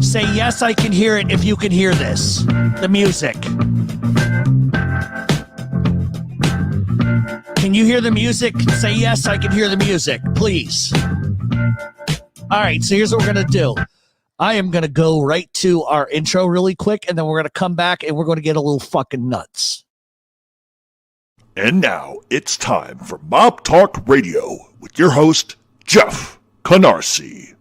Say yes, I can hear it if you can hear this. The music. Can you hear the music? Say yes, I can hear the music, please. All right, so here's what we're going to do. I am going to go right to our intro really quick, and then we're going to come back and we're going to get a little fucking nuts. And now it's time for Mob Talk Radio with your host, Jeff Canarsie.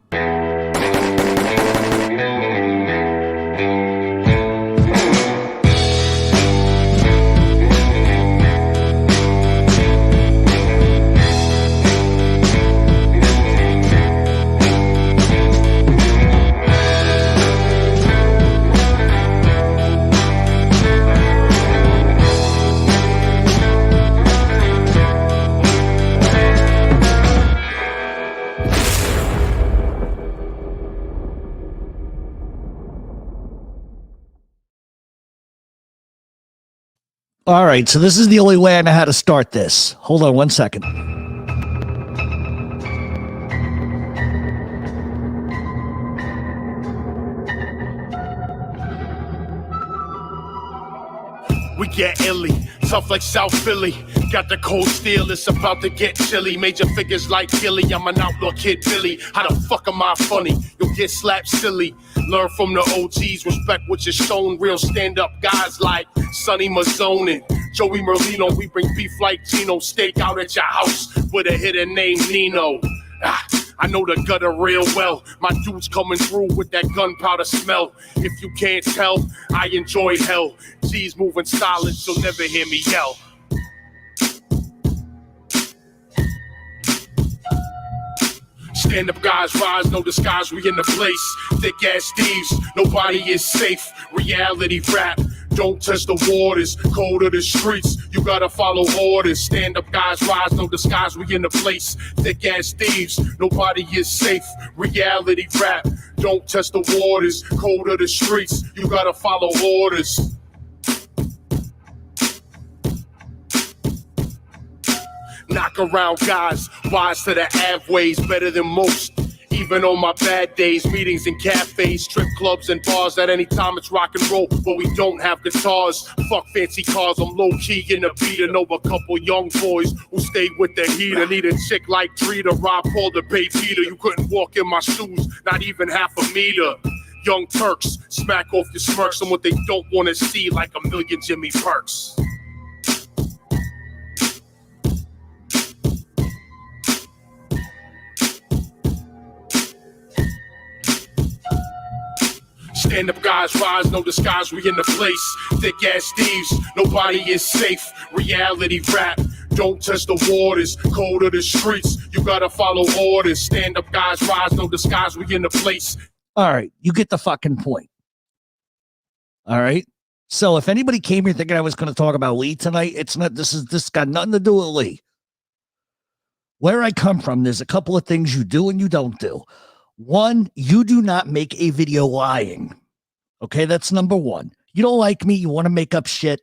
All right, so this is the only way I know how to start this. Hold on 1 second. We get illy, tough like South Philly. Got the cold steel, it's about to get chilly. Major figures like Gilly, I'm an outlaw kid Billy. How the fuck am I funny? You'll get slapped silly. Learn from the OGs, respect what you're shown. Real stand-up guys like Sonny Mazzonin, Joey Merlino. We bring beef like Gino. Steak out at your house with a hidden name Nino. I know the gutter real well. My dude's coming through with that gunpowder smell. If you can't tell, I enjoy hell. G's moving silent, so never hear me yell. Stand up guys rise, no disguise, we in the place. Thick ass thieves, nobody is safe. Reality rap, don't test the waters. Cold of the streets, you gotta follow orders. Stand up guys rise, no disguise, we in the place. Thick ass thieves, nobody is safe. Reality rap, don't test the waters. Cold of the streets, you gotta follow orders. Knock around guys, wise to the Avways, better than most. Even on my bad days, meetings in cafes, strip clubs and bars. At any time it's rock and roll, but we don't have guitars. Fuck fancy cars, I'm low-key in the beat. I know a couple young boys who stayed with the heater. Need a chick like Drita, Rob Paul to Bay Peter. You couldn't walk in my shoes, not even half a meter. Young Turks, smack off your smirks on what they don't want to see, like a million Jimmy Perks. Stand up guys rise, no disguise, we in the place. Thick ass thieves, nobody is safe. Reality rap, don't test the waters. Cold of the streets, you gotta follow orders. Stand up guys rise, no disguise, we in the place. All right, you get the fucking point. All right. So if anybody came here thinking I was going to talk about Lee tonight, it's not. This got nothing to do with Lee. Where I come from, there's a couple of things you do and you don't do. One, you do not make a video lying. Okay, that's number one. You don't like me, you want to make up shit,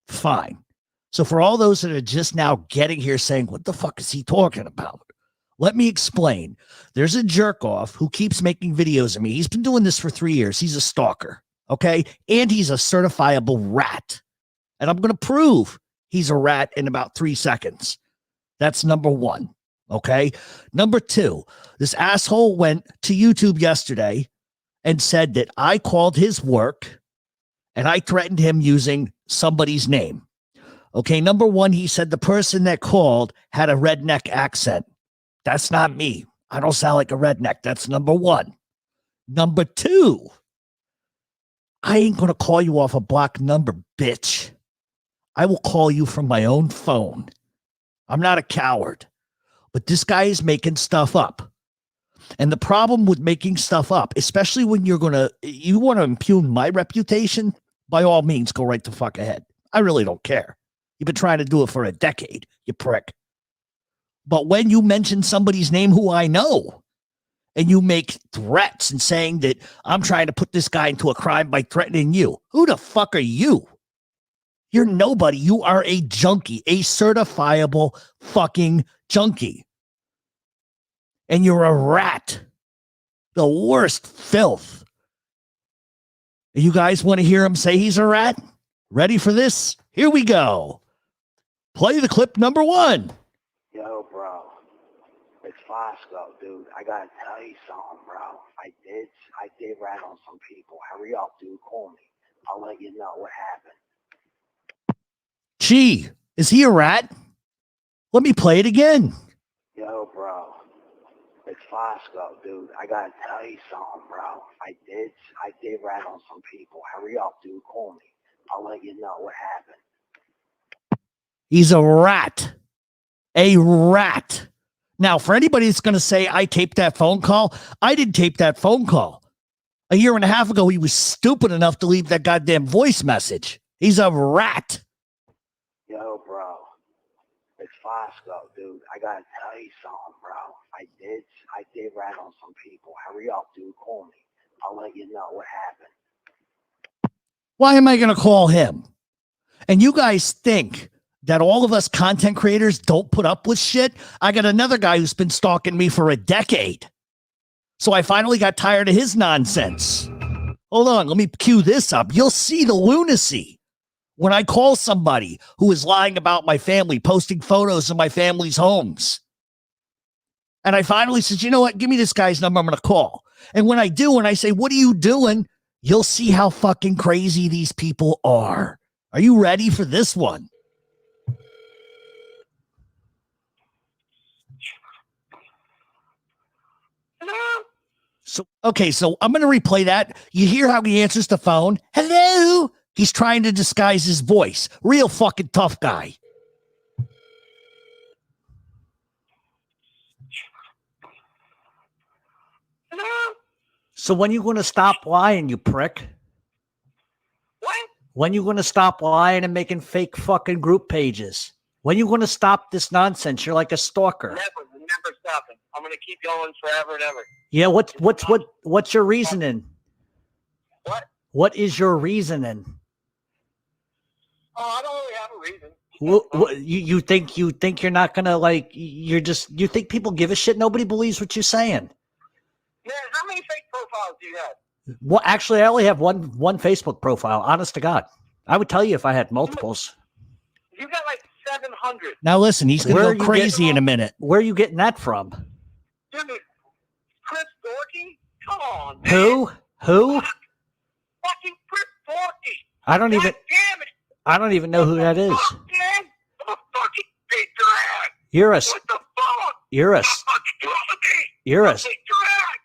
fine. So for all those that are just now getting here saying, what the fuck is he talking about? Let me explain. There's a jerk off who keeps making videos of me. He's been doing this for 3 years. He's a stalker, okay? And he's a certifiable rat. And I'm going to prove he's a rat in about 3 seconds. That's number one. Okay. Number two, this asshole went to YouTube yesterday and said that I called his work and I threatened him using somebody's name. Okay. Number one, he said the person that called had a redneck accent. That's not me. I don't sound like a redneck. That's number one. Number two, I ain't going to call you off a block number, bitch. I will call you from my own phone. I'm not a coward. But this guy is making stuff up. And the problem with making stuff up, especially when you want to impugn my reputation, by all means, go right the fuck ahead. I really don't care. You've been trying to do it for a decade, you prick. But when you mention somebody's name who I know, and you make threats and saying that I'm trying to put this guy into a crime by threatening you, who the fuck are you? You're nobody. You are a junkie, a certifiable fucking junkie. And you're a rat. The worst filth. You guys want to hear him say he's a rat? Ready for this? Here we go. Play the clip number 1. Yo, bro. It's Fosco, dude. I gotta tell you something, bro. I did rat on some people. Hurry up, dude. Call me. I'll let you know what happened. Gee, is he a rat? Let me play it again. Yo, bro. It's Fosco, dude. I gotta tell you something, bro. I did rat on some people. Hurry up, dude. Call me. I'll let you know what happened. He's a rat. A rat. Now, for anybody that's going to say I taped that phone call, I didn't tape that phone call. A year and a half ago, he was stupid enough to leave that goddamn voice message. He's a rat. Yo, bro. It's Fosco, dude. I gotta tell you something, bro. I did rat on some people. Hurry up, dude. Call me. I'll let you know what happened. Why am I going to call him? And you guys think that all of us content creators don't put up with shit? I got another guy who's been stalking me for a decade. So I finally got tired of his nonsense. Hold on, let me cue this up. You'll see the lunacy when I call somebody who is lying about my family, posting photos of my family's homes. And I finally said, you know what? Give me this guy's number. I'm going to call. And when I do, and I say, what are you doing? You'll see how fucking crazy these people are. Are you ready for this one? So I'm going to replay that. You hear how he answers the phone? Hello? He's trying to disguise his voice. Real fucking tough guy. Hello? So when you going to stop lying, you prick? What? When you going to stop lying and making fake fucking group pages? When you going to stop this nonsense? You're like a stalker. Never stopping. I'm going to keep going forever and ever. Yeah, what's your reasoning? What? What is your reasoning? Oh, I don't really have a reason. You think you're not gonna you think people give a shit? Nobody believes what you're saying. Man, how many fake profiles do you have? Well, actually, I only have one Facebook profile. Honest to God, I would tell you if I had multiples. You got like 700. Now listen, he's gonna go crazy in a minute. Where are you getting that from? Dude, Chris Dorky? Come on, man. Who? Fucking Chris Dorky. I don't even know who that is. Fuck, man. I'm a fucking big drag. You're a What the fuck? you're a Fucking you're a big drag.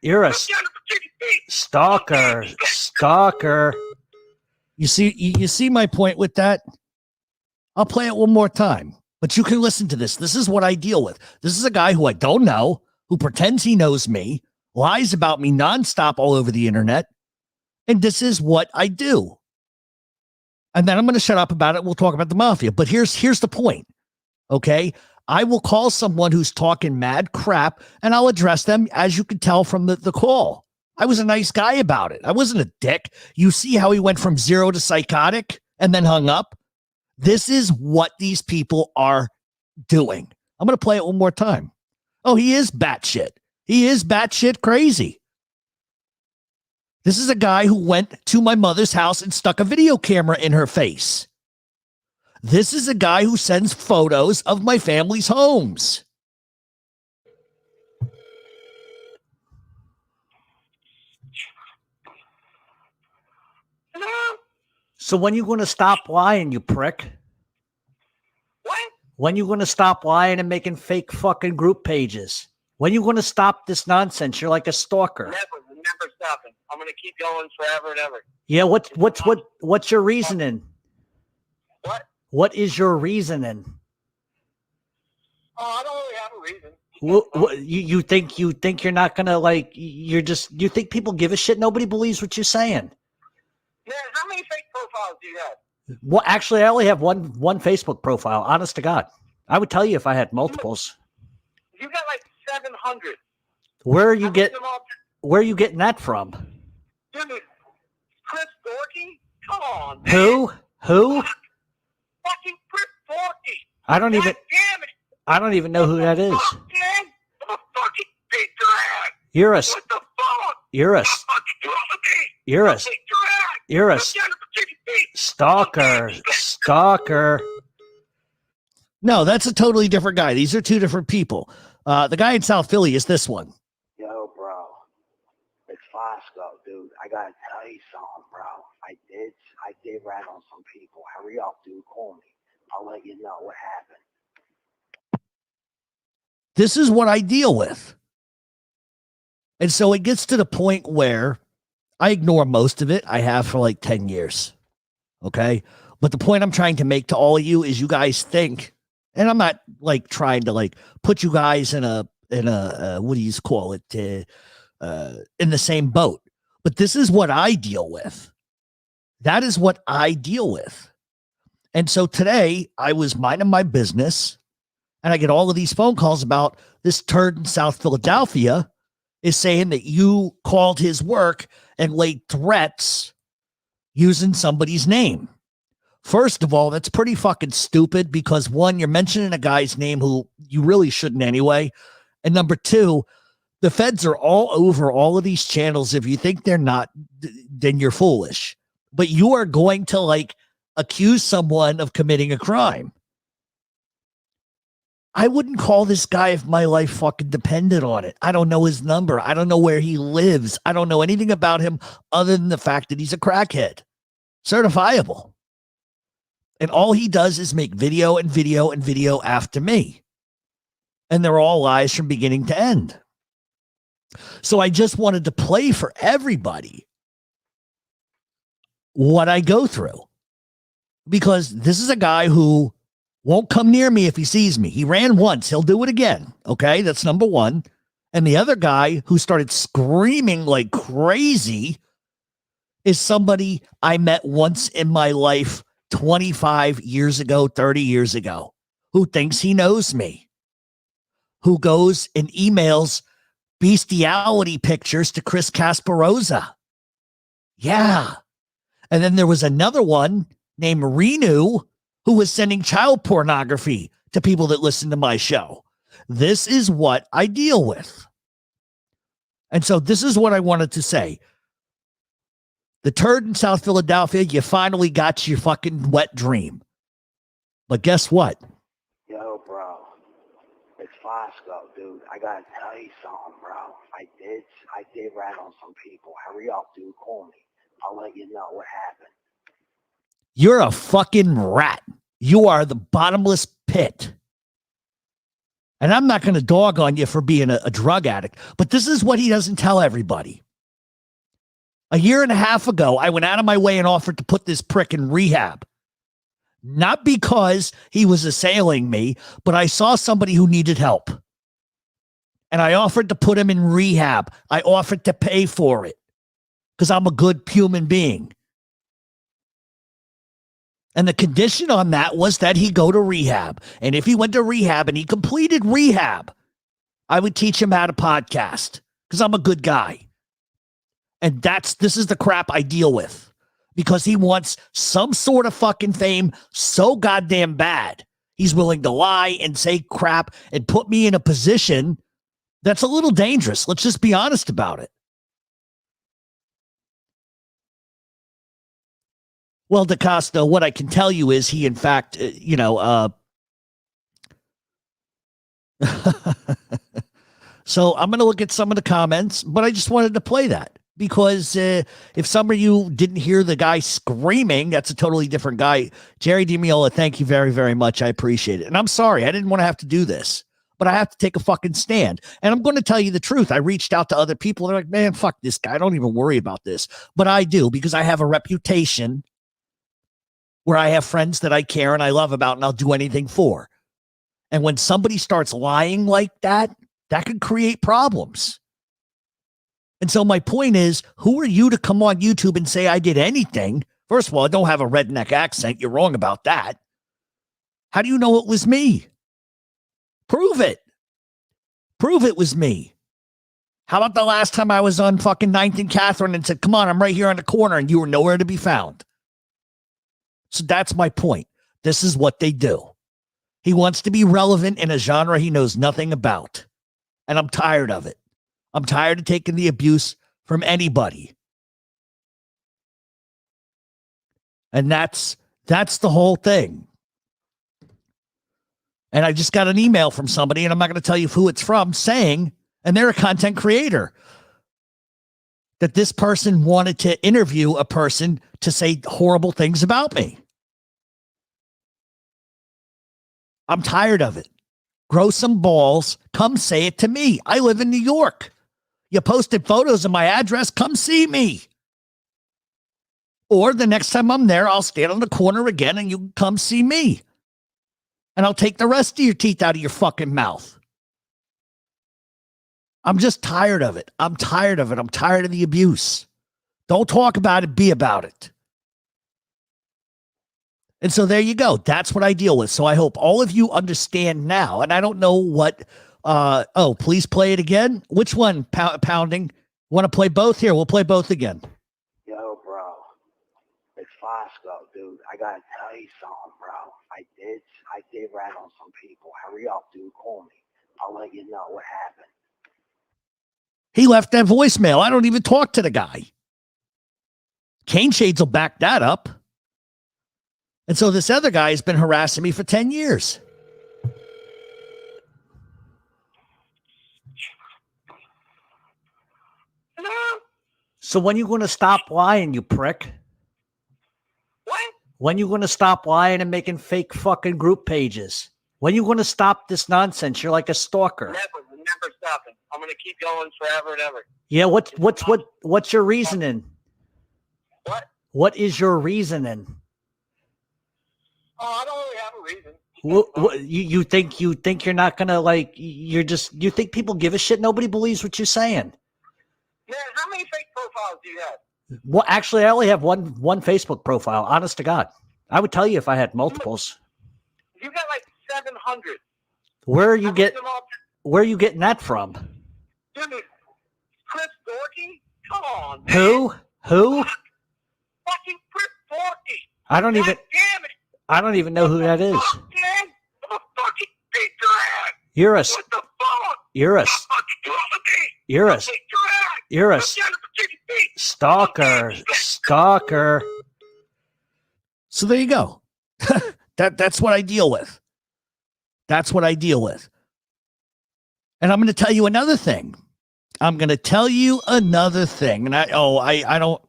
you're a I'm down to the chicken feet. stalker. You see my point with that? I'll play it one more time, but you can listen to this. This is what I deal with. This is a guy who I don't know, who pretends he knows me, lies about me nonstop all over the internet, and this is what I do. And then I'm going to shut up about it. We'll talk about the mafia. But here's the point, okay? I will call someone who's talking mad crap, and I'll address them, as you can tell from the call. I was a nice guy about it. I wasn't a dick. You see how he went from 0 to psychotic and then hung up? This is what these people are doing. I'm going to play it one more time. Oh, he is batshit. He is batshit crazy. This is a guy who went to my mother's house and stuck a video camera in her face. This is a guy who sends photos of my family's homes. Hello? So when you going to stop lying, you prick? What? When you going to stop lying and making fake fucking group pages? When you going to stop this nonsense? You're like a stalker. Never stopping. I'm going to keep going forever and ever. Yeah, what's your reasoning? What? What is your reasoning? Oh, I don't really have a reason. You think you're not gonna you think people give a shit? Nobody believes what you're saying. Man, how many fake profiles do you have? Well, actually, I only have one Facebook profile. Honest to God, I would tell you if I had multiples. You got like 700. Where are you getting that from? Dude, Chris Dorky? Come on, man. Who? Fucking Chris Dorky. I don't even know who that is. Fuck, man. I'm a fucking big drag. You're a What the fuck? you're a Fucking you're a big drag. You're a Look down at the TDP. stalker. No, that's a totally different guy. These are two different people. The guy in South Philly is this one. Yo, bro. It's Fosco, dude. I gotta tell you something, bro. I did rat on some people. Hurry up, dude. Call me. I'll let you know what happened. This is what I deal with. And so it gets to the point where I ignore most of it. I have for like 10 years. Okay. But the point I'm trying to make to all of you is you guys think, and I'm not like trying to like put you guys in a what do you call it? In the same boat. But this is what I deal with. That is what I deal with. And so today I was minding my business and I get all of these phone calls about this turd in South Philadelphia is saying that you called his work and laid threats using somebody's name. First of all, that's pretty fucking stupid because one, you're mentioning a guy's name who you really shouldn't anyway. And number two, the feds are all over all of these channels. If you think they're not, then you're foolish. But you are going to like accuse someone of committing a crime. I wouldn't call this guy if my life fucking depended on it. I don't know his number. I don't know where he lives. I don't know anything about him other than the fact that he's a crackhead. Certifiable. And all he does is make video and video and video after me. And they're all lies from beginning to end. So I just wanted to play for everybody what I go through. Because this is a guy who won't come near me if he sees me. He ran once. He'll do it again. Okay, that's number one. And the other guy who started screaming like crazy is somebody I met once in my life 25 years ago, 30 years ago, who thinks he knows me, who goes and emails bestiality pictures to Chris Casparosa. Yeah. And then there was another one named Renu who was sending child pornography to people that listen to my show. This is what I deal with. And so this is what I wanted to say. The turd in South Philadelphia, you finally got your fucking wet dream. But guess what? Yo, bro. It's Fosco, dude. I gotta tell you something, bro. I did rat on some people. Hurry up, dude. Call me. I'll let you know what happened. You're a fucking rat. You are the bottomless pit. And I'm not going to dog on you for being a drug addict, but this is what he doesn't tell everybody. A year and a half ago, I went out of my way and offered to put this prick in rehab. Not because he was assailing me, but I saw somebody who needed help. And I offered to put him in rehab. I offered to pay for it because I'm a good human being. And the condition on that was that he go to rehab. And if he went to rehab and he completed rehab, I would teach him how to podcast because I'm a good guy. And this is the crap I deal with because he wants some sort of fucking fame so goddamn bad. He's willing to lie and say crap and put me in a position that's a little dangerous. Let's just be honest about it. Well, DaCosta, what I can tell you is he, in fact, so I'm going to look at some of the comments, but I just wanted to play that because if some of you didn't hear the guy screaming, that's a totally different guy. Jerry DiMiola, thank you very, very much. I appreciate it. And I'm sorry, I didn't want to have to do this, but I have to take a fucking stand. And I'm going to tell you the truth. I reached out to other people. They're like, man, fuck this guy. I don't even worry about this. But I do because I have a reputation where I have friends that I care and I love about and I'll do anything for. And when somebody starts lying like that, that could create problems. And so my point is, who are you to come on YouTube and say I did anything? First of all, I don't have a redneck accent. You're wrong about that. How do you know it was me? Prove it. Prove it was me. How about the last time I was on fucking 9th and Catherine and said, come on, I'm right here on the corner and you were nowhere to be found. So that's my point. This is what they do. He wants to be relevant in a genre he knows nothing about. And I'm tired of it. I'm tired of taking the abuse from anybody. And that's the whole thing. And I just got an email from somebody, and I'm not going to tell you who it's from, saying, and they're a content creator, that this person wanted to interview a person to say horrible things about me. I'm tired of it. Grow some balls. Come say it to me. I live in New York. You posted photos of my address. Come see me. Or the next time I'm there, I'll stand on the corner again and you can come see me. And I'll take the rest of your teeth out of your fucking mouth. I'm just tired of it. I'm tired of it. I'm tired of the abuse. Don't talk about it. Be about it. And so there you go. That's what I deal with. So I hope all of you understand now. And I don't know what, please play it again. Which one, Pounding? Want to play both? Here, we'll play both again. Yo, bro. It's Fosco, dude. I gotta tell you something, bro. I did rat on some people. Hurry up, dude. Call me. I'll let you know what happened. He left that voicemail. I don't even talk to the guy. Cane Shades will back that up. And so this other guy has been harassing me for 10 years. Hello? So when you going to stop lying, you prick? What? When you going to stop lying and making fake fucking group pages? When you going to stop this nonsense? You're like a stalker. Never stopping. I'm gonna keep going forever and ever. Yeah, what's your reasoning? What? What is your reasoning? Oh, I don't really have a reason. You think you're not gonna you think people give a shit? Nobody believes what you're saying. Man, how many fake profiles do you have? Well, actually, I only have one Facebook profile. Honest to God, I would tell you if I had multiples. You got like 700. Where are you getting that from? Dude, Chris Dorky? Come on, man. Who? Fucking Chris Dorky. I don't God even. damn it. I don't even know who that is. Fuck, man. I'm gonna fucking beat your ass. You're a. What the fuck? You're a. Fucking talk to me. You're a. I'll beat your ass. You're a I'm down to the chicken feet. stalker. So there you go. That's what I deal with. That's what I deal with. And I'm going to tell you another thing. And I don't.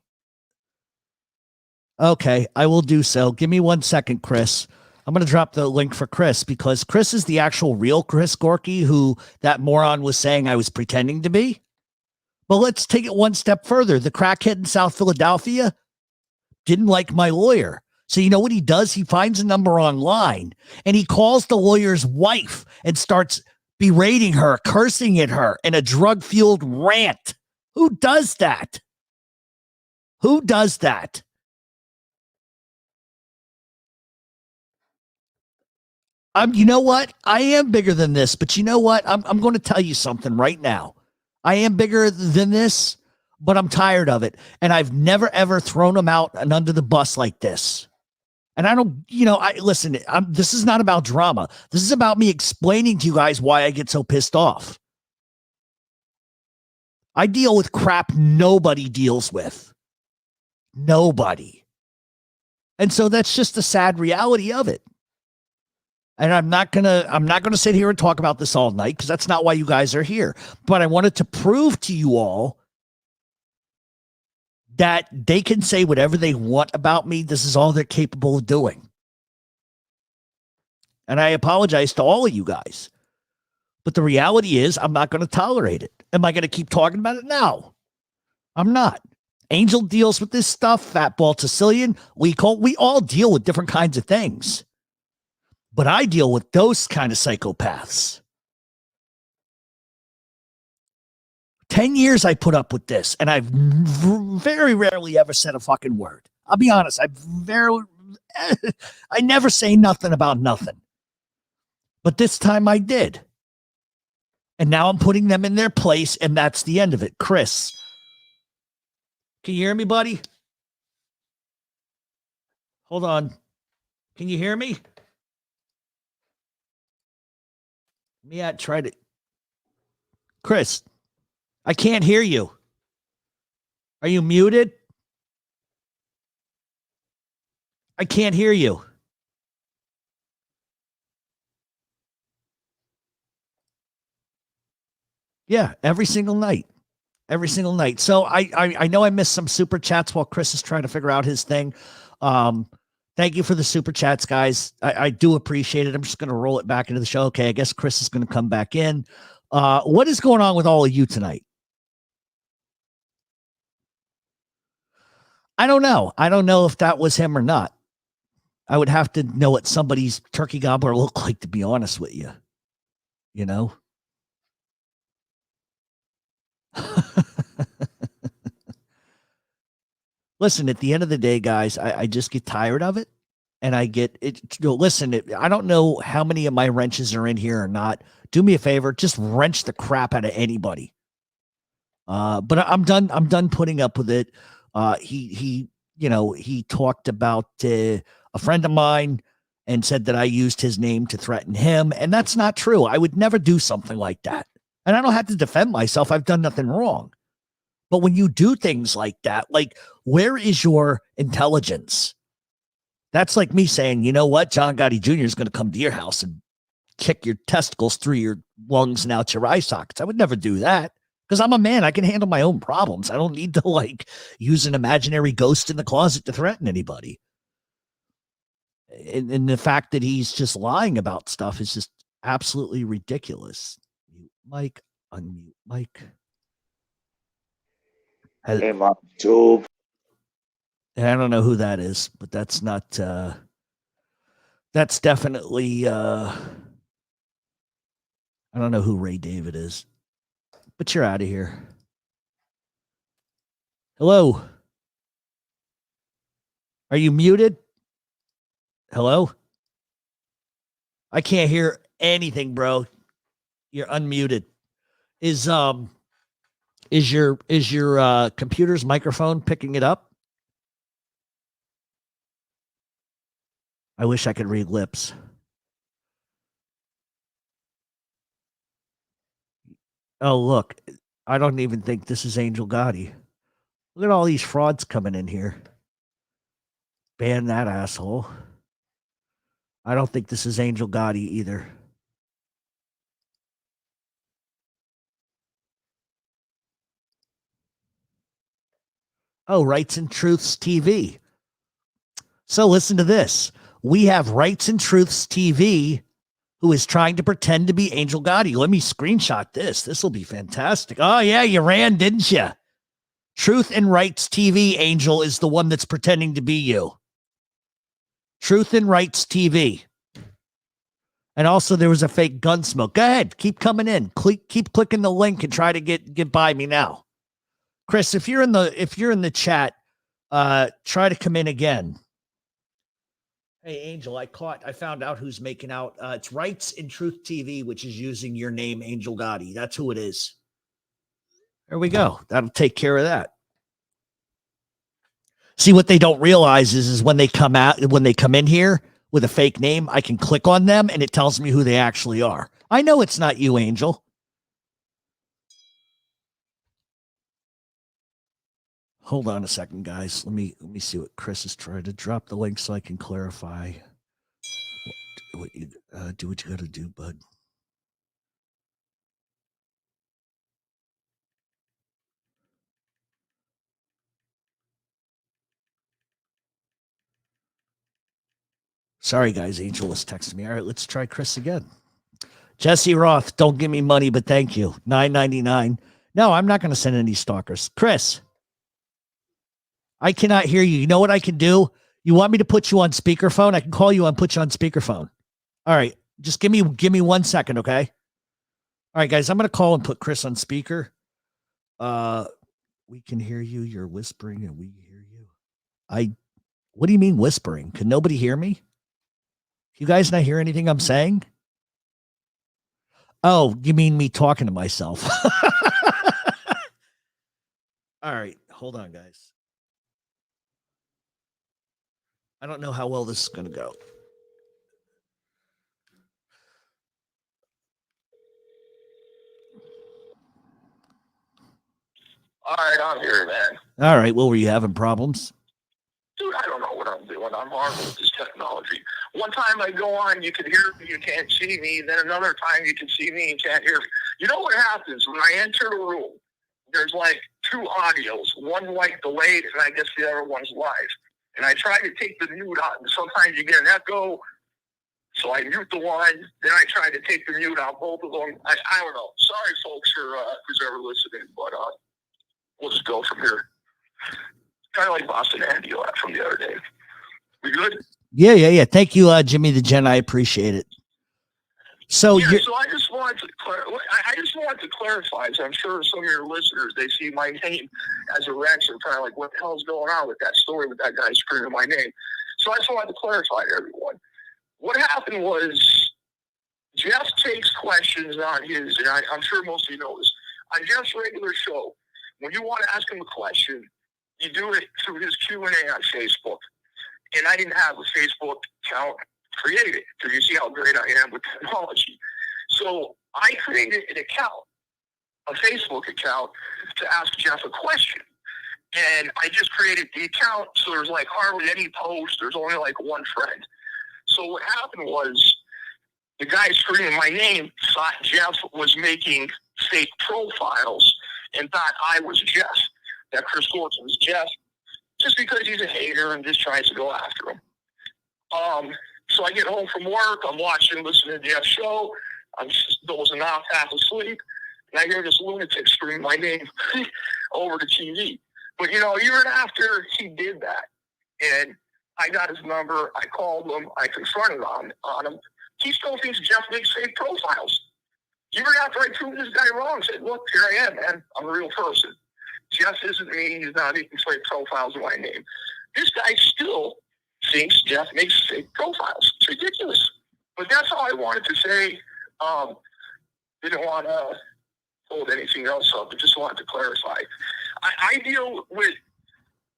Okay, I will do so. Give me 1 second, Chris. I'm going to drop the link for Chris because Chris is the actual real Chris Gorky who that moron was saying I was pretending to be. But let's take it one step further. The crackhead in South Philadelphia didn't like my lawyer. So you know what he does? He finds a number online and he calls the lawyer's wife and starts berating her, cursing at her in a drug-fueled rant. Who does that? Who does that? You know what? I am bigger than this, but you know what? I'm going to tell you something right now. I am bigger than this, but I'm tired of it. And I've never, ever thrown him out and under the bus like this. And I don't, listen, this is not about drama. This is about me explaining to you guys why I get so pissed off. I deal with crap nobody deals with. Nobody. And so that's just the sad reality of it. And I'm not gonna sit here and talk about this all night because that's not why you guys are here. But I wanted to prove to you all that they can say whatever they want about me. This is all they're capable of doing. And I apologize to all of you guys. But the reality is I'm not going to tolerate it. Am I going to keep talking about it? No, I'm not. Angel deals with this stuff. Fatball Sicilian. We all deal with different kinds of things. But I deal with those kind of psychopaths. 10 years I put up with this, and I've very rarely ever said a fucking word. I'll be honest. I never say nothing about nothing. But this time I did. And now I'm putting them in their place, and that's the end of it. Chris, can you hear me, buddy? Hold on. Can you hear me? Try to. Chris, I can't hear you. Are you muted? I can't hear you. Yeah, every single night. Every single night. So I know I missed some super chats while Chris is trying to figure out his thing. Thank you for the super chats, guys. I do appreciate it. I'm just going to roll it back into the show. Okay, I guess Chris is going to come back in. What is going on with all of you tonight? I don't know. I don't know if that was him or not. I would have to know what somebody's turkey gobbler looked like, to be honest with you. You know? Listen, at the end of the day, guys, I just get tired of it. And I get it. Listen, I don't know how many of my wrenches are in here or not. Do me a favor, just wrench the crap out of anybody. But I'm done. I'm done putting up with it. He talked about a friend of mine and said that I used his name to threaten him. And that's not true. I would never do something like that. And I don't have to defend myself. I've done nothing wrong. But when you do things like that, like, where is your intelligence? That's like me saying, you know what? John Gotti Jr. is going to come to your house and kick your testicles through your lungs and out your eye sockets. I would never do that because I'm a man. I can handle my own problems. I don't need to use an imaginary ghost in the closet to threaten anybody. And the fact that he's just lying about stuff is just absolutely ridiculous. Mute Mike, unmute Mike. Hey, Mom, Job. I don't know who that is, but that's not, that's definitely, I don't know who Ray David is, but you're out of here. Hello. Are you muted? Hello? I can't hear anything, bro. You're unmuted. Is your computer's microphone picking it up? I wish I could read lips. Oh, look. I don't even think this is Angel Gotti. Look at all these frauds coming in here. Ban that asshole. I don't think this is Angel Gotti either. Oh, Rights and Truths TV. So listen to this. We have Rights and Truths TV who is trying to pretend to be Angel Gotti. Let me screenshot this. This will be fantastic. Oh, yeah, you ran, didn't you? Truth and Rights TV, Angel, is the one that's pretending to be you. Truth and Rights TV. And also there was a fake Gunsmoke. Go ahead. Keep coming in. Keep clicking the link and try to get by me now. Chris, if you're in the chat, try to come in again. Hey, Angel, I found out who's making out. It's Rights and Truth TV, which is using your name, Angel Gotti. That's who it is. There we go. That'll take care of that. See, what they don't realize is when they come in here with a fake name, I can click on them and it tells me who they actually are. I know it's not you, Angel. Hold on a second, guys. Let me see what Chris is trying to drop the link so I can clarify. Do what you got to do, bud. Sorry, guys. Angel was texting me. All right, let's try Chris again. Jesse Roth, don't give me money, but thank you. $9.99. No, I'm not going to send any stalkers. Chris, I cannot hear you. You know what I can do? You want me to put you on speakerphone? I can call you and put you on speakerphone. All right. Just give me 1 second, okay? All right, guys, I'm going to call and put Chris on speaker. We can hear you. You're whispering and we hear you. What do you mean whispering? Can nobody hear me? You guys not hear anything I'm saying? Oh, you mean me talking to myself? All right. Hold on, guys. I don't know how well this is going to go. All right, I'm here, man. All right. Well, were you having problems? dude, I don't know what I'm doing. I'm horrible with this technology. One time I go on, you can hear me, you can't see me. Then another time you can see me and can't hear me. You know what happens when I enter a room? There's like two audios, one like delayed, and I guess the other one's live. And I try to take the mute out, and sometimes you get an echo. So I mute the one, then I try to take the mute out, both of them. I don't know. Sorry, folks, for who's ever listening, but we'll just go from here. Kind of like Boston Andy from the other day. We good? Yeah. Thank you, Jimmy the Gen. I appreciate it. So yeah, so I just wanted to clarify. So I'm sure some of your listeners, they see my name as a wrench and kind of like, what the hell is going on with that story with that guy screaming my name? So I just wanted to clarify to everyone. What happened was Jeff takes questions on his, and I'm sure most of you know this, on Jeff's regular show. When you want to ask him a question, you do it through his Q&A on Facebook. And I didn't have a Facebook account created, because you see how great I am with technology. So I created an account, a Facebook account, to ask Jeff a question. And I just created the account, so there's like hardly any posts. There's only like one friend. So what happened was the guy screaming my name thought Jeff was making fake profiles and thought I was Jeff, that Chris Gordon was Jeff, just because he's a hater and just tries to go after him. So I get home from work, I'm listening to Jeff's show, I'm dozing off, half asleep, and I hear this lunatic scream my name over the TV. But, you know, a year after he did that, and I got his number, I called him, I confronted on him, he still thinks Jeff makes fake profiles. Even after I proved this guy wrong, said, look, here I am, man, I'm a real person. Jeff isn't me, he's not making fake profiles in my name. This guy still thinks Jeff makes fake profiles. It's ridiculous. But that's all I wanted to say. Didn't want to hold anything else up, but just wanted to clarify. I deal with,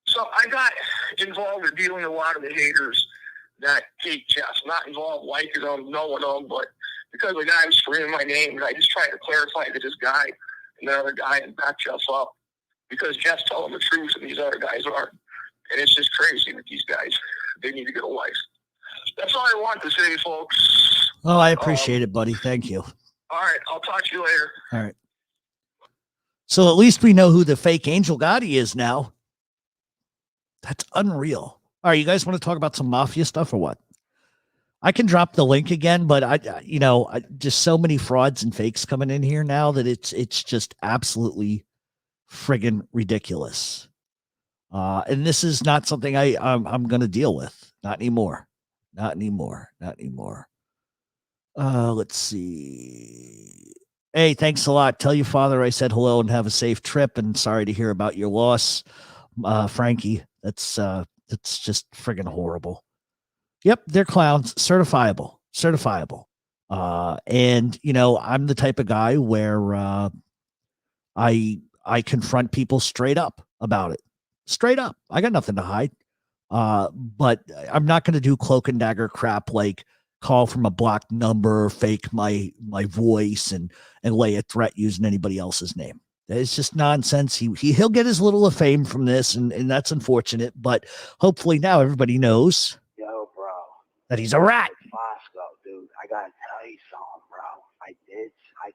so I got involved in dealing with a lot of the haters that hate Jeff. Not involved liking them, knowing them, but because the guy was screaming my name, and I just tried to clarify to this guy and the other guy and back Jeff up, because Jeff's telling the truth and these other guys aren't. And it's just crazy with these guys. They need to get a life. That's all I want to say, folks. Oh, I appreciate it, buddy. Thank you. All right. I'll talk to you later. All right. So at least we know who the fake Angel Gotti is now. That's unreal. All right, you guys want to talk about some Mafia stuff or what? I can drop the link again, but I just so many frauds and fakes coming in here now that it's just absolutely friggin' ridiculous. And this is not something I'm going to deal with. Not anymore. Let's see. Hey, thanks a lot. Tell your father I said hello and have a safe trip, and sorry to hear about your loss, Frankie. That's just friggin' horrible. Yep, they're clowns. Certifiable. And you know, I'm the type of guy where I confront people straight up about it. Straight up. I got nothing to hide. But I'm not going to do cloak and dagger crap like call from a blocked number, fake my voice and lay a threat using anybody else's name. It's just nonsense. He'll get his little of fame from this, and that's unfortunate, but hopefully now everybody knows that he's a rat. Fosco, dude, I gotta tell you something, bro. I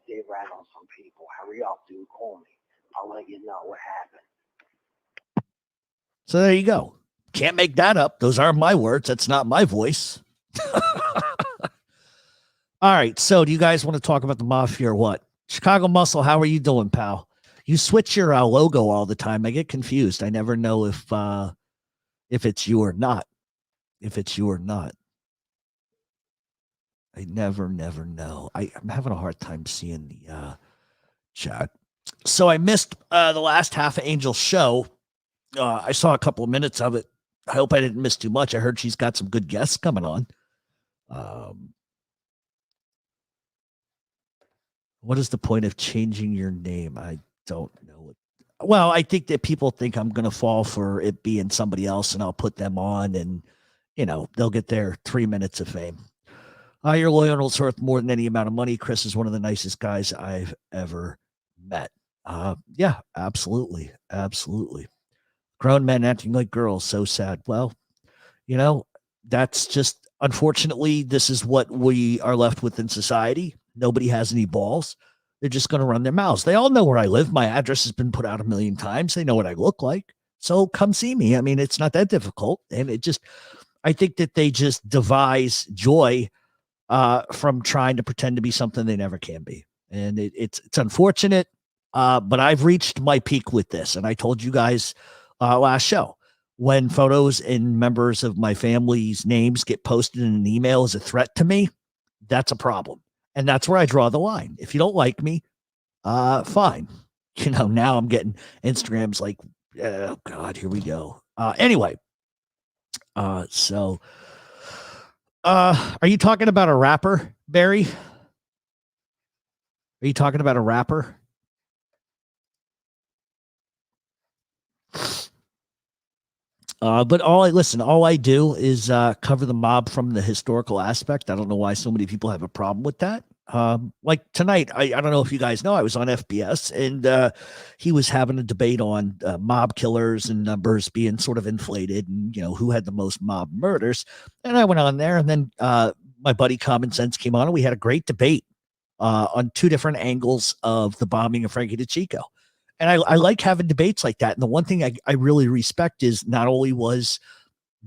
did rat on some people. Hurry up, dude. Call me. I'll let you know what happened. So there you go. Can't make that up. Those aren't my words. That's not my voice. All right. So do you guys want to talk about the Mafia or what? Chicago Muscle, how are you doing, pal? You switch your logo all the time. I get confused. I never know if it's you or not. I never know. I'm having a hard time seeing the chat. So I missed the last half of Angel's show. I saw a couple of minutes of it. I hope I didn't miss too much. I heard she's got some good guests coming on. What is the point of changing your name? I don't know. Well, I think that people think I'm going to fall for it being somebody else, and I'll put them on, and they'll get their 3 minutes of fame. Your loyalty is worth more than any amount of money. Chris is one of the nicest guys I've ever met. Yeah, absolutely. Grown men acting like girls. So sad. Well, You know, that's just, unfortunately, this is what we are left with in society. Nobody has any balls. They're just going to run their mouths. They all know where I live. My address has been put out a million times. They know what I look like. So come see me. I mean, it's not that difficult. And I think that they just devise joy from trying to pretend to be something they never can be. And it's unfortunate, but I've reached my peak with this. And I told you guys last show, when photos and members of my family's names get posted in an email as a threat to me, that's a problem. And that's where I draw the line. If you don't like me, fine. You know, now I'm getting Instagrams like, oh God, here we go. Anyway, are you talking about a rapper, Barry? Are you talking about a rapper? But all I do is cover the mob from the historical aspect. I don't know why so many people have a problem with that. Like tonight, I don't know if you guys know, I was on FBS and he was having a debate on mob killers and numbers being sort of inflated and, you know, who had the most mob murders. And I went on there, and then my buddy Common Sense came on, and we had a great debate on two different angles of the bombing of Frankie DeChico. And I like having debates like that. And the one thing I really respect is not only was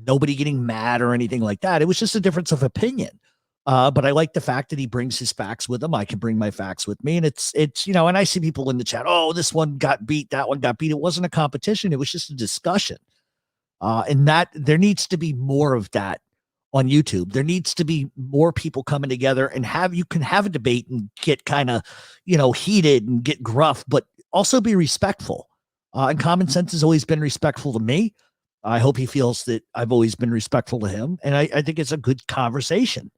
nobody getting mad or anything like that, it was just a difference of opinion. But I like the fact that he brings his facts with him. I can bring my facts with me. And it's, you know, and I see people in the chat, oh, this one got beat, that one got beat. It wasn't a competition. It was just a discussion. And that there needs to be more of that on YouTube. There needs to be more people coming together and you can have a debate and get kind of, you know, heated and get gruff, but also be respectful. And Common Sense has always been respectful to me. I hope he feels that I've always been respectful to him. And I think it's a good conversation.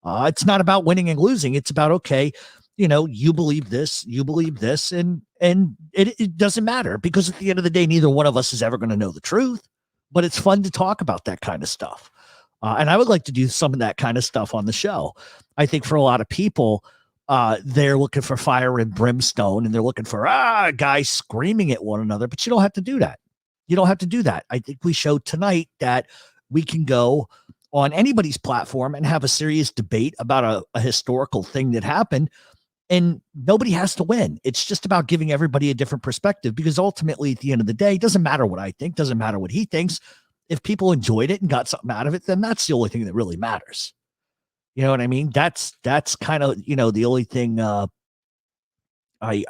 It's not about winning and losing. It's about, okay, you know, you believe this, and it doesn't matter, because at the end of the day, neither one of us is ever going to know the truth, but it's fun to talk about that kind of stuff. And I would like to do some of that kind of stuff on the show. I think for a lot of people, they're looking for fire and brimstone, and they're looking for guys screaming at one another, but you don't have to do that. You don't have to do that. I think we showed tonight that we can go on anybody's platform and have a serious debate about a historical thing that happened, and nobody has to win. It's just about giving everybody a different perspective, because ultimately at the end of the day, it doesn't matter what I think, doesn't matter what he thinks. If people enjoyed it and got something out of it, then that's the only thing that really matters. You know what I mean? That's kind of, you know, the only thing I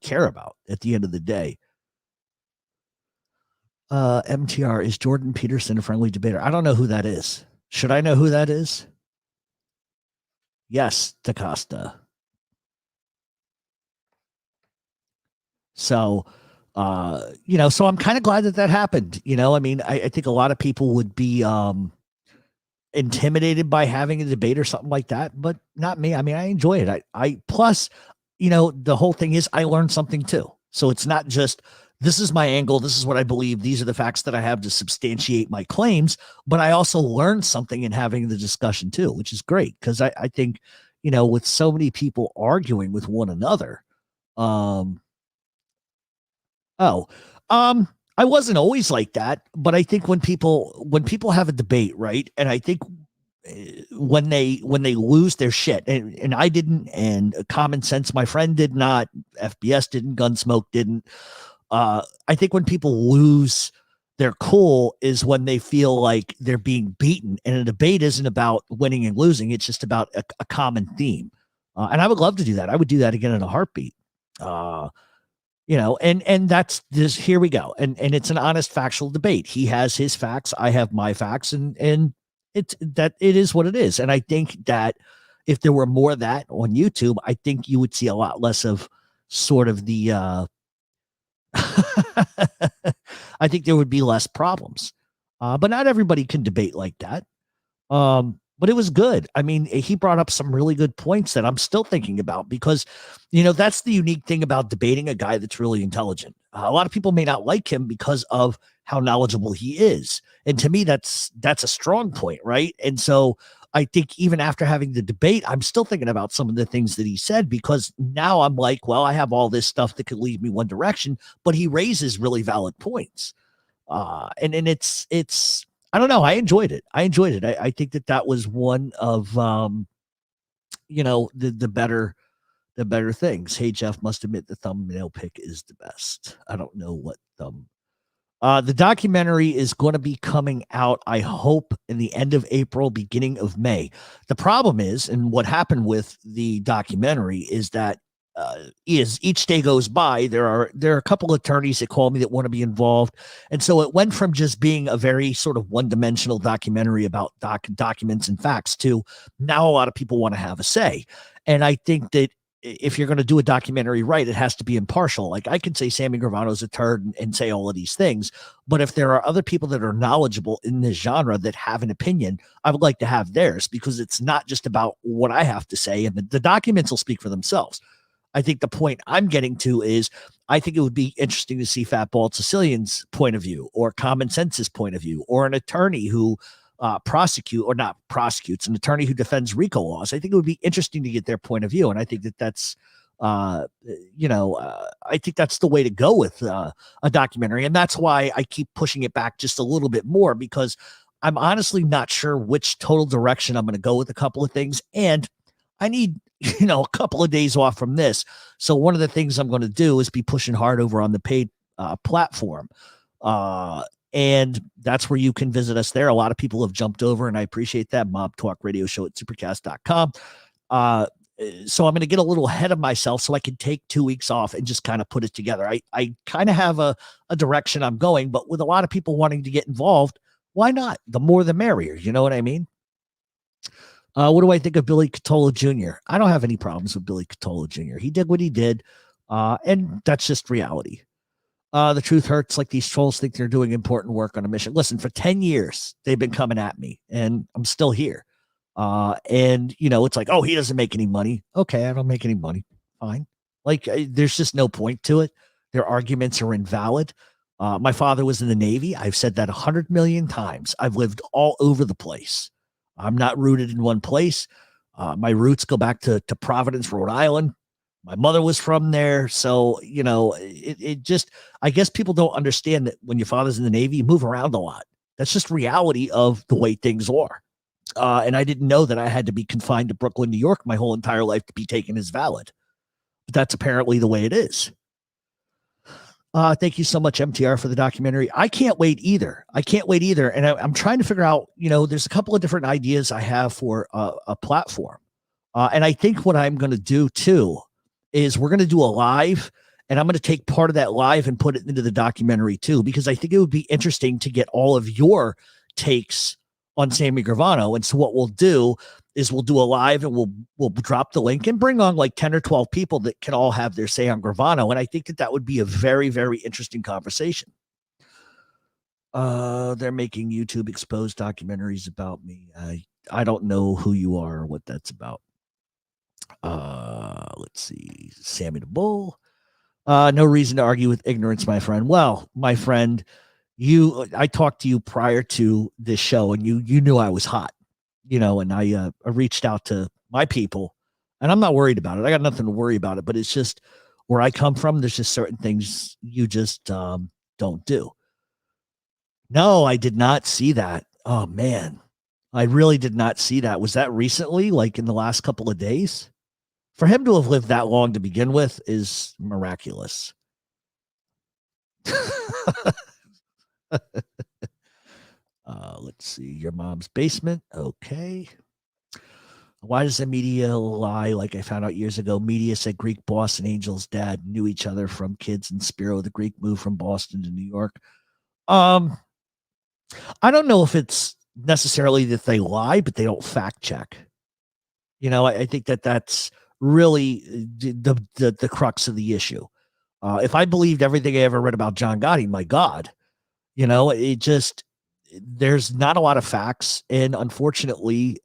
care about at the end of the day. MTR, is Jordan Peterson a friendly debater? I don't know who that is. Should I know who that is? Yes, DaCosta. So, you know, so I'm kind of glad that happened. You know, I mean, I think a lot of people would be intimidated by having a debate or something like that, but not me. I mean, I enjoy it. I plus, you know, the whole thing is I learned something too. So it's not just, this is my angle, this is what I believe, these are the facts that I have to substantiate my claims, but I also learned something in having the discussion too, which is great, because I think, you know, with so many people arguing with one another, I wasn't always like that, but I think when people have a debate, right, and I think when they lose their shit, and I didn't, and Common Sense, my friend, did not, FBS didn't, Gunsmoke didn't. I think when people lose their cool is when they feel like they're being beaten, and a debate isn't about winning and losing. It's just about a common theme. And I would love to do that. I would do that again in a heartbeat. You know, and that's this, here we go. And it's an honest, factual debate. He has his facts, I have my facts, and it is what it is. And I think that if there were more of that on YouTube, I think you would see a lot less of sort of the I think there would be less problems. But not everybody can debate like that. But it was good. I mean, he brought up some really good points that I'm still thinking about, because, you know, that's the unique thing about debating a guy that's really intelligent. A lot of people may not like him because of how knowledgeable he is. And to me, that's a strong point, right? And so I think even after having the debate, I'm still thinking about some of the things that he said, because now I'm like, well, I have all this stuff that could lead me one direction, but he raises really valid points. And it's I don't know. I enjoyed it. I think that was one of, the better things. Hey, Jeff, must admit the thumbnail pick is the best. I don't know what the documentary is going to be coming out, I hope, in the end of April, beginning of May. The problem is, and what happened with the documentary is that is each day goes by, there are a couple of attorneys that call me that want to be involved, and so it went from just being a very sort of one-dimensional documentary about documents and facts to now a lot of people want to have a say. And I think that if you're going to do a documentary right, it has to be impartial. Like, I can say Sammy Gravano's a turd and say all of these things, but if there are other people that are knowledgeable in this genre that have an opinion, I would like to have theirs, because it's not just about what I have to say, and the documents will speak for themselves. I think the point I'm getting to is, I think it would be interesting to see Fat Bald Sicilian's point of view, or Common Sense's point of view, or an attorney who an attorney who defends RICO laws. I think it would be interesting to get their point of view. And I think that's, I think that's the way to go with a documentary. And that's why I keep pushing it back just a little bit more, because I'm honestly not sure which total direction I'm going to go with a couple of things. And I need, a couple of days off from this. So one of the things I'm going to do is be pushing hard over on the paid platform. And that's where you can visit us there. A lot of people have jumped over, and I appreciate that. Mob Talk Radio Show at supercast.com. So I'm going to get a little ahead of myself so I can take 2 weeks off and just kind of put it together. I kind of have a direction I'm going, but with a lot of people wanting to get involved, why not? The more the merrier. You know what I mean? What do I think of Billy Catola Jr.? I don't have any problems with Billy Catola Jr. He did what he did, and that's just reality. The truth hurts. Like, these trolls think they're doing important work on a mission. Listen, for 10 years, they've been coming at me, and I'm still here. And it's like, oh, he doesn't make any money. Okay, I don't make any money. Fine. Like, there's just no point to it. Their arguments are invalid. My father was in the Navy. I've said that 100 million times. I've lived all over the place. I'm not rooted in one place. My roots go back to Providence, Rhode Island. My mother was from there. So, it just, I guess people don't understand that when your father's in the Navy, you move around a lot. That's just reality of the way things are. And I didn't know that I had to be confined to Brooklyn, New York my whole entire life to be taken as valid. But that's apparently the way it is. Thank you so much, MTR, for the documentary. I can't wait either. And I'm trying to figure out, there's a couple of different ideas I have for a platform. And I think what I'm going to do too is we're going to do a live, and I'm going to take part of that live and put it into the documentary too, because I think it would be interesting to get all of your takes on Sammy Gravano. And so what we'll do is we'll do a live, and we'll drop the link and bring on like 10 or 12 people that can all have their say on Gravano. And I think that would be a very, very interesting conversation. They're making YouTube exposed documentaries about me. I don't know who you are or what that's about. Let's see. Sammy the Bull. No reason to argue with ignorance, my friend. Well, my friend, I talked to you prior to this show, and you knew I was hot, and I reached out to my people, and I'm not worried about it. I got nothing to worry about it, but it's just where I come from. There's just certain things you just don't do. No, I did not see that. Oh man, I really did not see that. Was that recently, like in the last couple of days? For him to have lived that long to begin with is miraculous. Let's see. Your mom's basement. Okay. Why does the media lie? Like I found out years ago, media said Greek boss and Angel's dad knew each other from kids, and Spiro the Greek moved from Boston to New York. I don't know if it's necessarily that they lie, but they don't fact check. I think that's really the crux of the issue. If I believed everything I ever read about John Gotti, my God, there's not a lot of facts. And unfortunately,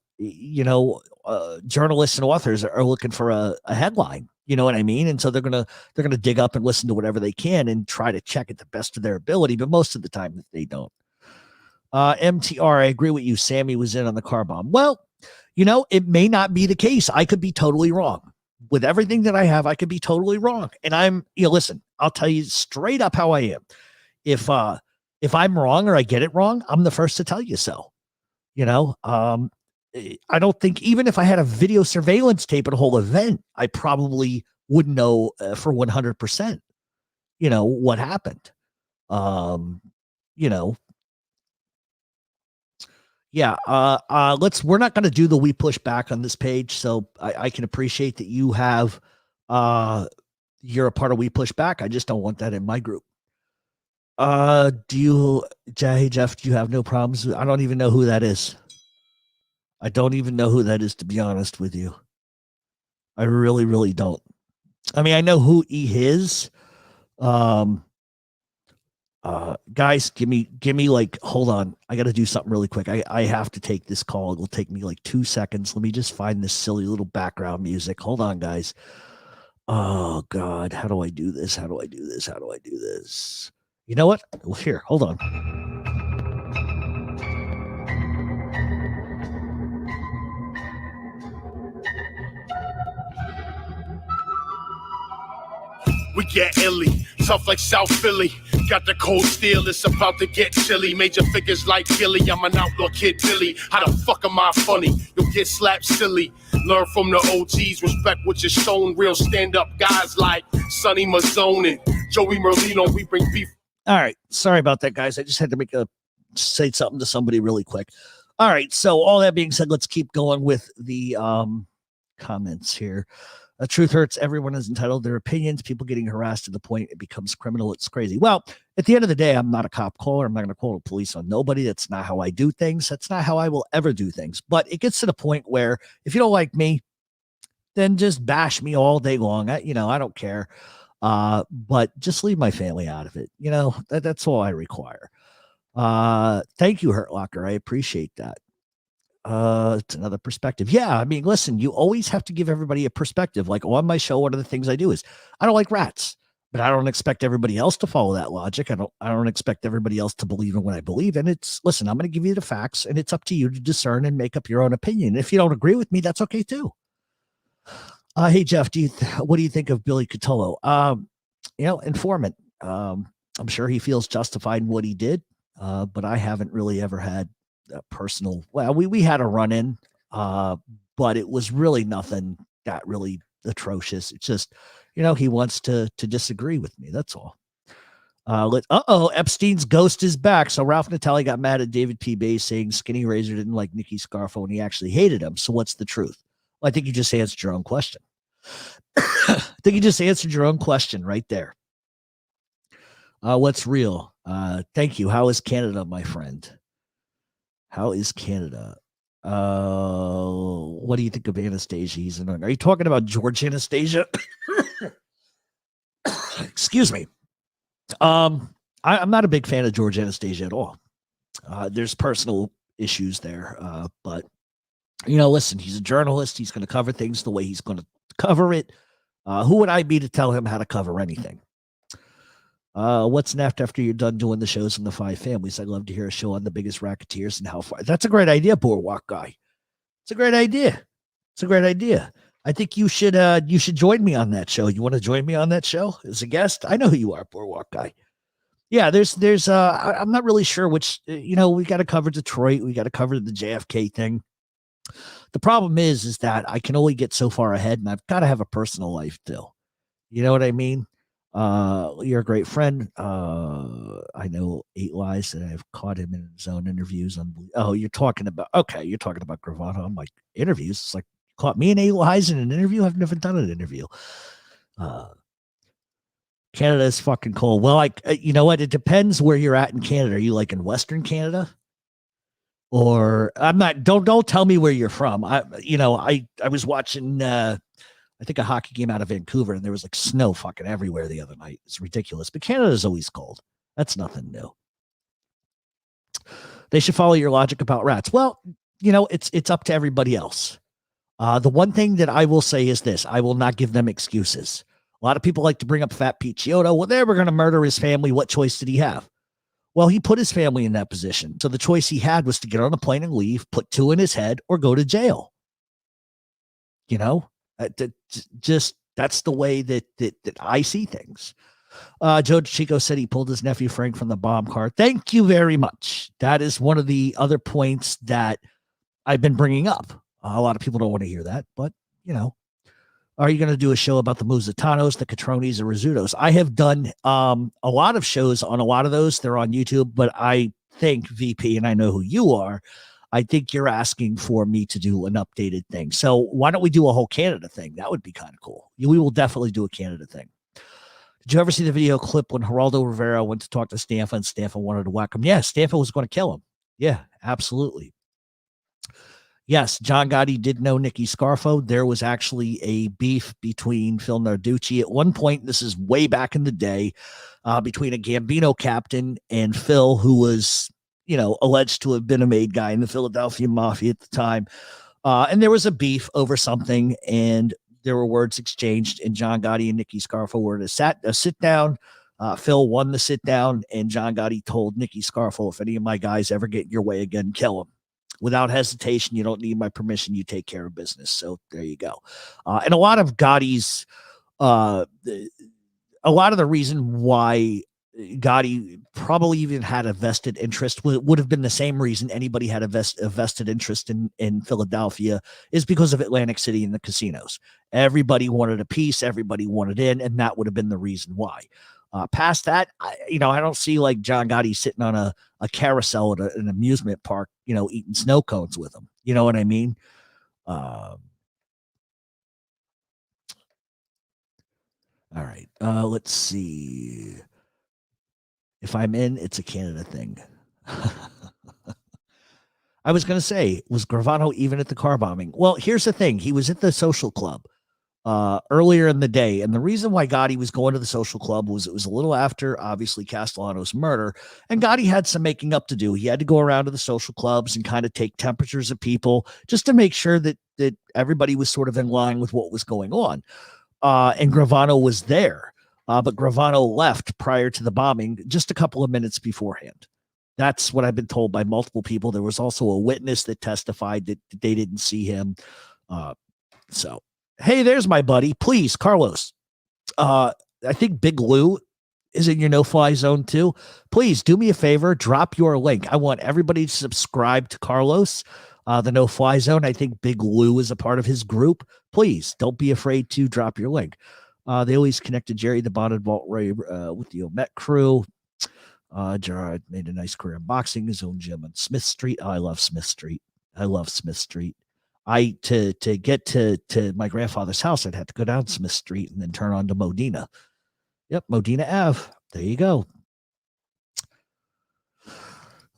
journalists and authors are looking for a headline, you know what I mean? And so they're going to dig up and listen to whatever they can and try to check it the best of their ability. But most of the time they don't. MTR, I agree with you. Sammy was in on the car bomb. Well, it may not be the case. I could be totally wrong. With everything that I have, I could be totally wrong. And I'm, listen, I'll tell you straight up how I am. If If I'm wrong or I get it wrong, I'm the first to tell you so. You know, I don't think even if I had a video surveillance tape of the whole event, I probably wouldn't know for 100%, you know, what happened. You know, yeah. We're not going to do the we push back on this page. So I can appreciate that you have, you're a part of we push back. I just don't want that in my group. Hey, Jeff, do you have no problems? I don't even know who that is. I don't even know who that is, to be honest with you. I really, really don't. I mean, I know who he is. Guys, give me like, hold on. I got to do something really quick. I have to take this call. It'll take me like 2 seconds. Let me just find this silly little background music. Hold on, guys. Oh God, how do I do this? How do I do this? How do I do this? You know what? Well, here, hold on. We get illy, tough like South Philly. Got the cold steel, it's about to get chilly. Major figures like Gilly, I'm an outlaw kid Billy. How the fuck am I funny? You'll get slapped silly. Learn from the OGs, respect what you're shown. Real stand-up guys like Sonny Mazzone and Joey Merlino. We bring beef. All right, sorry about that, guys. I just had to say something to somebody really quick. All right, so all that being said, let's keep going with the comments here. Truth hurts. Everyone is entitled to their opinions. People getting harassed to the point it becomes criminal. It's crazy. Well, at the end of the day, I'm not a cop caller. I'm not going to call the police on nobody. That's not how I do things. That's not how I will ever do things. But it gets to the point where if you don't like me, then just bash me all day long. I don't care. But just leave my family out of it. You know, that's all I require. Thank you, Hurt Locker. I appreciate that. It's another perspective. Yeah, I mean, listen, you always have to give everybody a perspective. Like on my show, one of the things I do is I don't like rats, but I don't expect everybody else to follow that logic. I don't expect everybody else to believe in what I believe. And listen, I'm going to give you the facts, and it's up to you to discern and make up your own opinion. If you don't agree with me, that's okay too. Hey Jeff, what do you think of Billy Cotolo? Informant. I'm sure he feels justified in what he did, but I haven't really ever had personal. Well, we had a run-in, but it was really nothing that really atrocious. It's just, he wants to disagree with me. That's all. Epstein's ghost is back. So Ralph Natali got mad at David P. Bay saying Skinny Razor didn't like Nicky Scarfo and he actually hated him. So what's the truth? Well, I think you just answered your own question. I think you just answered your own question right there. What's real? Thank you. How is Canada, my friend? How is Canada? What do you think of Anastasia? Are you talking about George Anastasia? Excuse me. I'm not a big fan of George Anastasia at all. There's personal issues there. But listen, he's a journalist. He's going to cover things the way he's going to cover it. Who would I be to tell him how to cover anything? What's next after you're done doing the shows in the Five Families? I'd love to hear a show on the biggest racketeers and how far. That's a great idea, Boardwalk Guy. It's a great idea. I think you should join me on that show. You want to join me on that show as a guest? I know who you are, Boardwalk Guy. Yeah, there's I'm not really sure which, we got to cover Detroit. We got to cover the JFK thing. The problem is that I can only get so far ahead and I've got to have a personal life too. You know what I mean? You're a great friend. I know 8 Lies, and I've caught him in his own interviews. You're talking about Gravano. I'm like, interviews? It's like, caught me in 8 Lies in an interview? I've never done an interview. Canada is fucking cold. Well, you know what? It depends where you're at in Canada. Are you like in Western Canada? Or I'm not, don't tell me where you're from. I was watching, I think a hockey game out of Vancouver, and there was like snow fucking everywhere the other night. It's ridiculous. But Canada's always cold. That's nothing new. They should follow your logic about rats. Well, it's up to everybody else. The one thing that I will say is this: I will not give them excuses. A lot of people like to bring up Fat Pete Chiodo. Well, they were going to murder his family. What choice did he have? Well, he put his family in that position. So the choice he had was to get on a plane and leave, put 2 in his head, or go to jail. That's the way that I see things. Joe Chico said he pulled his nephew Frank from the bomb car. Thank you very much. That is one of the other points that I've been bringing up. A lot of people don't want to hear that, but are you going to do a show about the Musitanos, the Catronis, or Rizzutos? I have done a lot of shows on a lot of those. They're on YouTube, but I think VP, and I know who you are, I think you're asking for me to do an updated thing. So why don't we do a whole Canada thing? That would be kind of cool. We will definitely do a Canada thing. Did you ever see the video clip when Geraldo Rivera went to talk to Stanfa and Stanfa wanted to whack him? Yeah, Stanfa was going to kill him. Yeah, absolutely. Yes, John Gotti did know Nicky Scarfo. There was actually a beef between Phil Narducci at one point. This is way back in the day, between a Gambino captain and Phil, who was, alleged to have been a made guy in the Philadelphia Mafia at the time. And there was a beef over something, and there were words exchanged, and John Gotti and Nicky Scarfo were at a sit down. Phil won the sit down, and John Gotti told Nicky Scarfo, if any of my guys ever get in your way again, kill him. Without hesitation, you don't need my permission. You take care of business. So there you go. And a lot of Gotti's, a lot of the reason why Gotti probably even had a vested interest would have been the same reason anybody had a vested interest in Philadelphia, is because of Atlantic City and the casinos. Everybody wanted a piece. Everybody wanted in, and that would have been the reason why. Past that, I don't see like John Gotti sitting on a carousel at an amusement park, eating snow cones with him. You know what I mean? All right. Let's see. If I'm in, it's a Canada thing. I was going to say, was Gravano even at the car bombing? Well, here's the thing. He was at the social club earlier in the day. And the reason why Gotti was going to the social club was it was a little after, obviously, Castellano's murder. And Gotti had some making up to do. He had to go around to the social clubs and kind of take temperatures of people just to make sure that everybody was sort of in line with what was going on. And Gravano was there. But Gravano left prior to the bombing just a couple of minutes beforehand. That's what I've been told by multiple people. There was also a witness that testified that they didn't see him. So, hey, there's my buddy. Please, Carlos. I think Big Lou is in your no-fly zone too. Please do me a favor. Drop your link. I want everybody to subscribe to Carlos, the no-fly zone. I think Big Lou is a part of his group. Please don't be afraid to drop your link. They always connected Jerry the Bonded Vault Ray with the Omet crew. Gerard made a nice career in boxing, his own gym on Smith Street. Oh, I love Smith Street. To get to my grandfather's house, I'd have to go down Smith Street and then turn on to Modena. Yep, Modena Ave. There you go.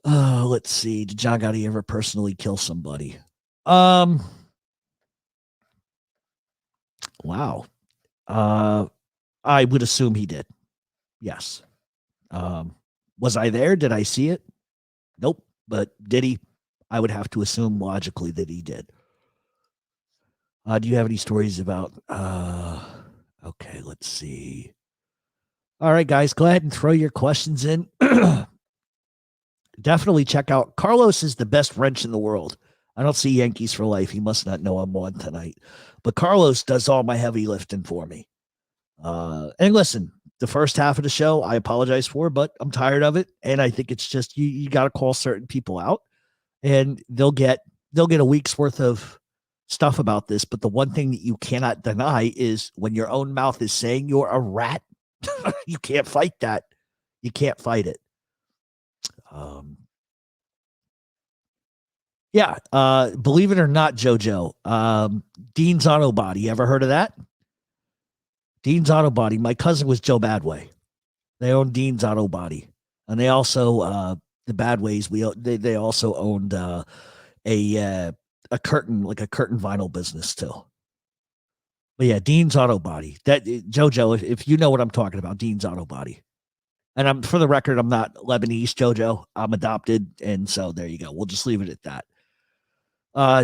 Let's see. Did John Gotti ever personally kill somebody? Wow. I would assume he did. Yes. Was I there? Did I see it? Nope. But did he? I would have to assume logically that he did. Do you have any stories about, okay, let's see. All right, guys, go ahead and throw your questions in. Definitely check out Carlos is the best wrench in the world. I don't see Yankees for life. He must not know I'm on tonight, but Carlos does all my heavy lifting for me. And listen, the first half of the show, I apologize for, but I'm tired of it. And I think it's just, you got to call certain people out and they'll get a week's worth of stuff about this. But the one thing that you cannot deny is when your own mouth is saying you're a rat, you can't fight that. You can't fight it. Yeah. Believe it or not, JoJo, Dean's Auto Body. Ever heard of that? Dean's Auto Body. My cousin was Joe Badway. They own Dean's Auto Body, and they also the Badways. They also owned a curtain, like a curtain vinyl business too. But yeah, Dean's Auto Body. That JoJo, if you know what I'm talking about, Dean's Auto Body. And I'm, for the record, I'm not Lebanese, JoJo. I'm adopted, and so there you go. We'll just leave it at that.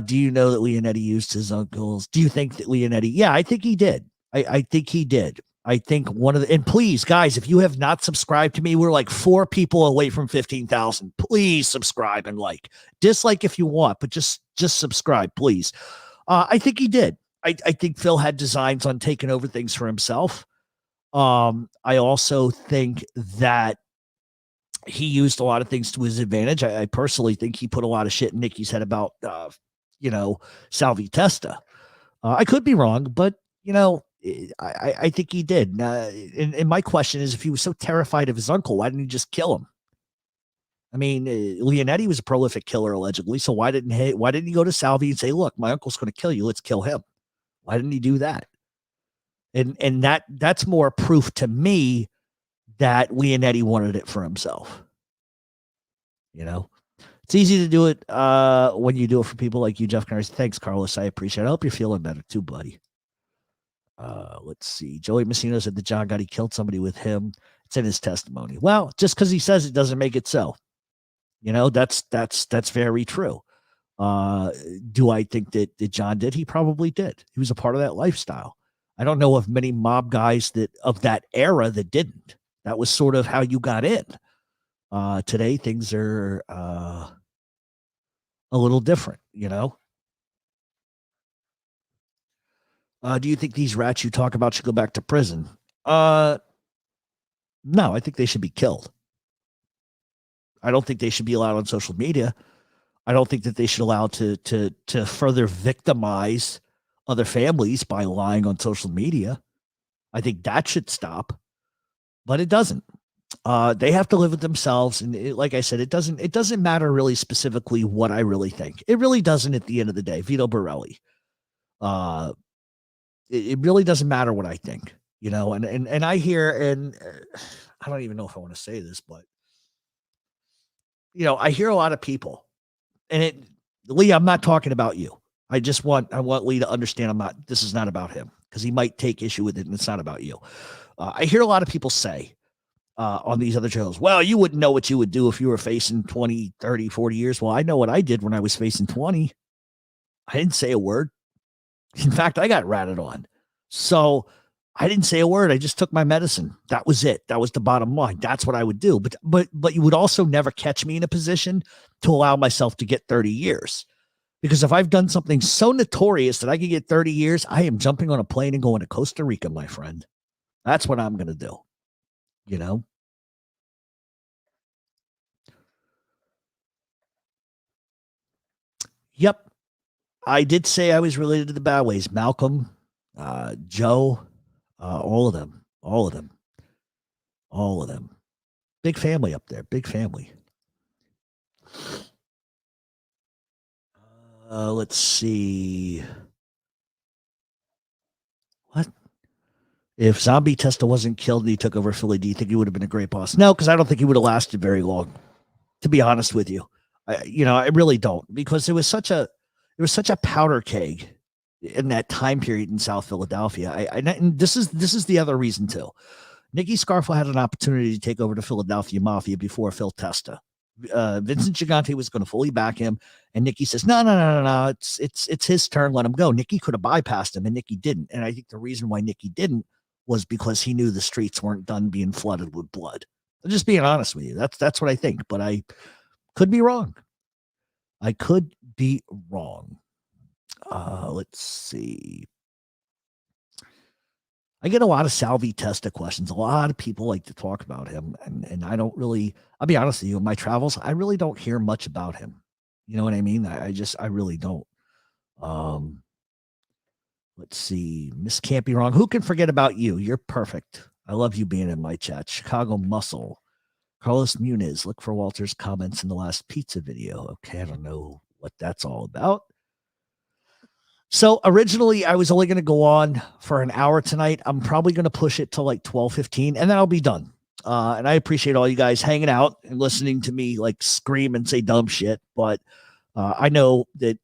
Do you know that Leonetti used his uncles? Do you think that Leonetti? Yeah, I think he did. I think he did. I think and please, guys, if you have not subscribed to me, we're like 4 people away from 15,000. Please subscribe and like. Dislike if you want, but just subscribe, please. I think he did. I think Phil had designs on taking over things for himself. I also think that he used a lot of things to his advantage. I personally think he put a lot of shit in Nikki's head about, Salvi Testa. I could be wrong, but, I think he did. And my question is, if he was so terrified of his uncle, why didn't he just kill him? I mean, Leonetti was a prolific killer, allegedly. So why didn't he go to Salvi and say, look, my uncle's going to kill you. Let's kill him. Why didn't he do that? And that's more proof to me that Leonetti wanted it for himself. It's easy to do it when you do it for people like you, Jeff Connors. Thanks, Carlos. I appreciate it. I hope you're feeling better too, buddy. Let's see. Joey Messina said that John Gotti killed somebody with him. It's in his testimony. Well, just because he says it doesn't make it so. That's very true. Do I think that John did? He probably did. He was a part of that lifestyle. I don't know of many mob guys of that era that didn't. That was sort of how you got in. Today, things are a little different, Do you think these rats you talk about should go back to prison? No, I think they should be killed. I don't think they should be allowed on social media. I don't think that they should allow to further victimize other families by lying on social media. I think that should stop, but it doesn't. They have to live with themselves, and like I said, it doesn't matter really specifically what I really think. It really doesn't at the end of the day. Vito Borelli. It really doesn't matter what I think, and I hear, and I don't even know if I want to say this, but I hear a lot of people, and Lee, I'm not talking about you. I want Lee to understand this is not about him, because he might take issue with it, and it's not about you. I hear a lot of people say on these other shows, well, you wouldn't know what you would do if you were facing 20, 30, 40 years. Well, I know what I did when I was facing 20. I didn't say a word. In fact, I got ratted on. So I didn't say a word. I just took my medicine. That was it. That was the bottom line. That's what I would do. But you would also never catch me in a position to allow myself to get 30 years. Because if I've done something so notorious that I could get 30 years, I am jumping on a plane and going to Costa Rica, my friend. That's what I'm going to do. Yep. I did say I was related to the Boways. Malcolm, Joe, all of them. Big family up there. Big family. Let's see. What? If Zombie Testa wasn't killed and he took over Philly, do you think he would have been a great boss? No, because I don't think he would have lasted very long, to be honest with you. I really don't, because it was such a powder keg in that time period in South Philadelphia. And this is the other reason too. Nicky Scarfo had an opportunity to take over the Philadelphia Mafia before Phil Testa. Vincent Gigante was going to fully back him, and Nicky says, no, it's his turn, let him go. Nicky could have bypassed him, and Nicky didn't. And I think the reason why Nicky didn't was because he knew the streets weren't done being flooded with blood. I'm just being honest with you. That's what I think, but I could be wrong. Let's see. I get a lot of Salvi Testa questions. A lot of people like to talk about him, and I don't really, I'll be honest with you, in my travels, I really don't hear much about him. You know what I mean? I really don't. Let's see. Miss Can't Be Wrong. Who can forget about you? You're perfect. I love you being in my chat. Chicago Muscle. Carlos Muniz. Look for Walter's comments in the last pizza video. Okay, I don't know what that's all about. So originally I was only going to go on for an hour tonight. I'm probably going to push it to like 12:15, and then I'll be done. And I appreciate all you guys hanging out and listening to me like scream and say dumb shit. But I know that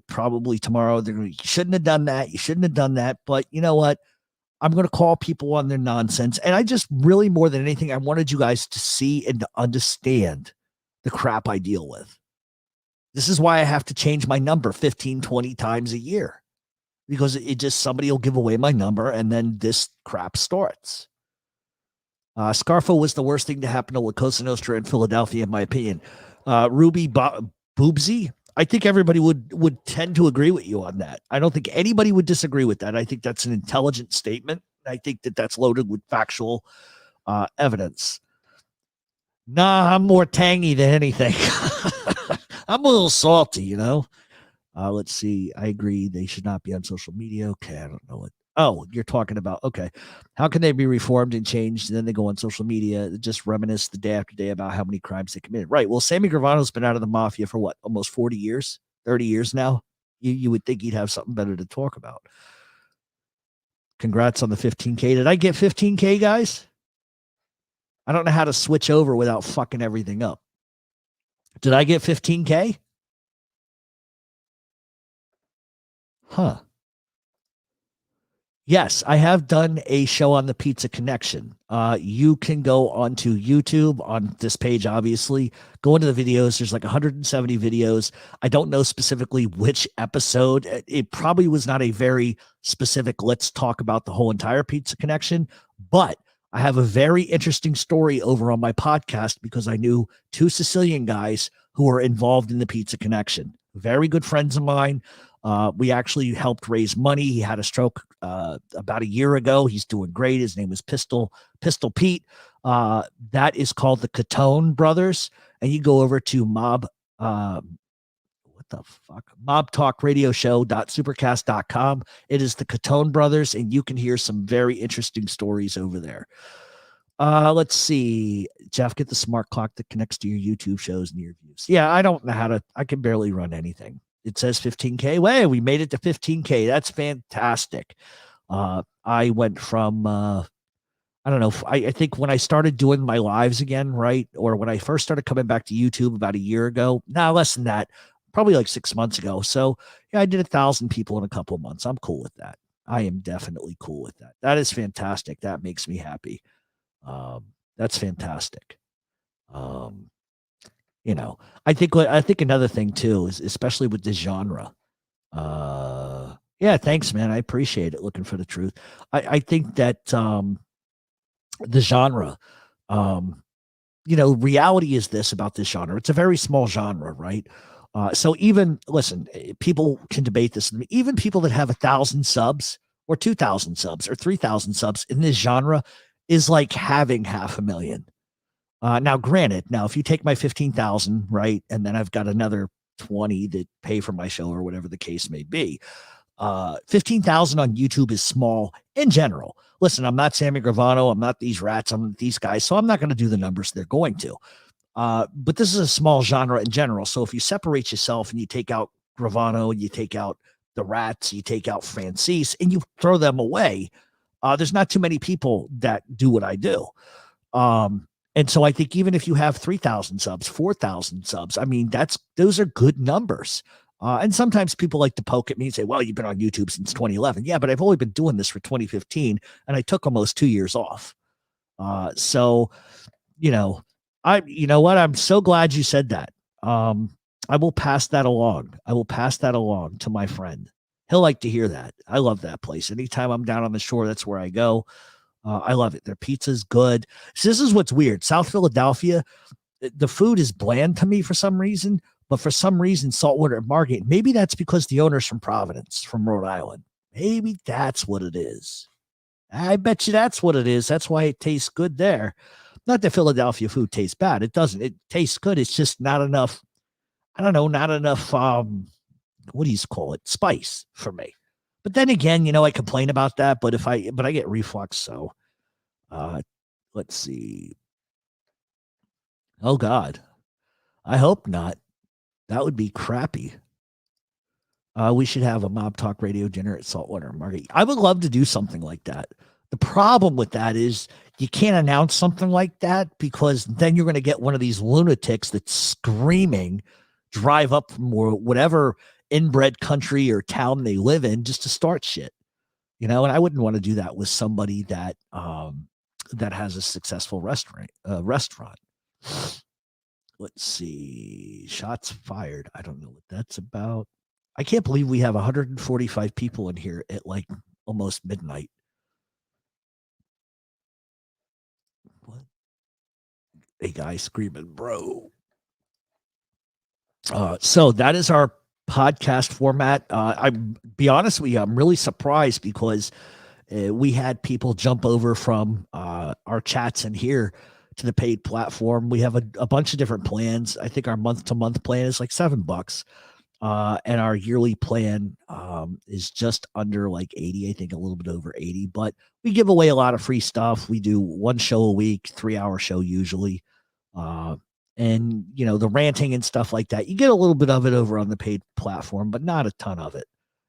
probably tomorrow they're going to, you shouldn't have done that. You shouldn't have done that. But you know what? I'm going to call people on their nonsense. And I just really, more than anything, I wanted you guys to see and to understand the crap I deal with. This is why I have to change my number 15, 20 times a year, because it just, somebody will give away my number and then this crap starts. Scarfo was the worst thing to happen to La Cosa Nostra in Philadelphia, in my opinion. Ruby Boobsy, I think everybody would tend to agree with you on that. I don't think anybody would disagree with that. I think that's an intelligent statement. I think that that's loaded with factual evidence. Nah, I'm more tangy than anything. I'm a little salty, you know. Let's see. I agree. They should not be on social media. Okay, I don't know what. Oh, you're talking about, okay. How can they be reformed and changed? And then they go on social media, just reminisce the day after day about how many crimes they committed. Right. Well, Sammy Gravano's been out of the mafia for what? Almost 40 years, 30 years now. You would think he'd have something better to talk about. Congrats on the 15K. Did I get 15K, guys? I don't know how to switch over without fucking everything up. Did I get 15K? Huh. Yes, I have done a show on the Pizza Connection. You can go onto YouTube on this page, obviously. Go into the videos. There's like 170 videos. I don't know specifically which episode. It probably was not a very specific, let's talk about the whole entire Pizza Connection. But I have a very interesting story over on my podcast because I knew two Sicilian guys who were involved in the Pizza Connection. Very good friends of mine. We actually helped raise money. He had a stroke about a year ago. He's doing great. His name is Pistol Pete. That is called the Catone Brothers. And you go over to mobtalkradioshow.supercast.com. It is the Catone Brothers, and you can hear some very interesting stories over there. Let's see. Jeff, get the smart clock that connects to your YouTube shows and your views. Yeah, I don't know how to, I can barely run anything. It says 15K. Way, we made it to 15K. That's fantastic. I went from, I don't know. I think when I started doing my lives again, right? Or when I first started coming back to YouTube about a year ago, less than that, probably like 6 months ago. So yeah, I did 1,000 people in a couple of months. I'm cool with that. I am definitely cool with that. That is fantastic. That makes me happy. That's fantastic. You know, I think another thing too is especially with this genre. Yeah, thanks, man. I appreciate it. Looking for the truth. I think that the genre, you know, reality is this about this genre. It's a very small genre, right? So even listen, people can debate this. Even people that have 1,000 subs or 2,000 subs or 3,000 subs in this genre is like having 500,000. Now, granted, if you take my 15,000, right, and then I've got another 20 that pay for my show or whatever the case may be, 15,000 on YouTube is small in general. Listen, I'm not Sammy Gravano. I'm not these rats. I'm these guys. So I'm not going to do the numbers they're going to. But this is a small genre in general. So if you separate yourself and you take out Gravano, and you take out the rats, you take out Francis, and you throw them away, there's not too many people that do what I do. And so I think even if you have 3,000 subs, 4,000 subs, I mean, those are good numbers. And sometimes people like to poke at me and say, well, you've been on YouTube since 2011. Yeah, but I've only been doing this for 2015 and I took almost 2 years off. So, you know what? I'm so glad you said that. I will pass that along. To my friend. He'll like to hear that. I love that place. Anytime I'm down on the shore, that's where I go. I love it. Their pizza's good. So this is what's weird. South Philadelphia, the food is bland to me for some reason, but for some reason, Saltwater and Margate, maybe that's because the owner's from Providence, from Rhode Island. Maybe that's what it is. I bet you that's what it is. That's why it tastes good there. Not that Philadelphia food tastes bad. It doesn't. It tastes good. It's just not enough. I don't know, not enough, what do you call it? Spice for me. But then again, I complain about that, but I get reflux. So, let's see. Oh God, I hope not. That would be crappy. We should have a Mob Talk Radio dinner at Saltwater Market. I would love to do something like that. The problem with that is you can't announce something like that because then you're going to get one of these lunatics that's screaming, drive up from whatever inbred country or town they live in just to start shit, and I wouldn't want to do that with somebody that has a successful restaurant. Let's see. Shots fired. I don't know what that's about. I can't believe we have 145 people in here at like almost midnight. What? A guy screaming, bro. So that is our podcast format. I be honest with you, I'm really surprised because We had people jump over from our chats in here to the paid platform. We have a bunch of different plans. I think our month-to-month plan is like $7. And our yearly plan is just under like 80, I think a little bit over 80, but we give away a lot of free stuff. We do one show a week, 3-hour show usually. And you know, the ranting and stuff like that, you get a little bit of it over on the paid platform, but not a ton of it.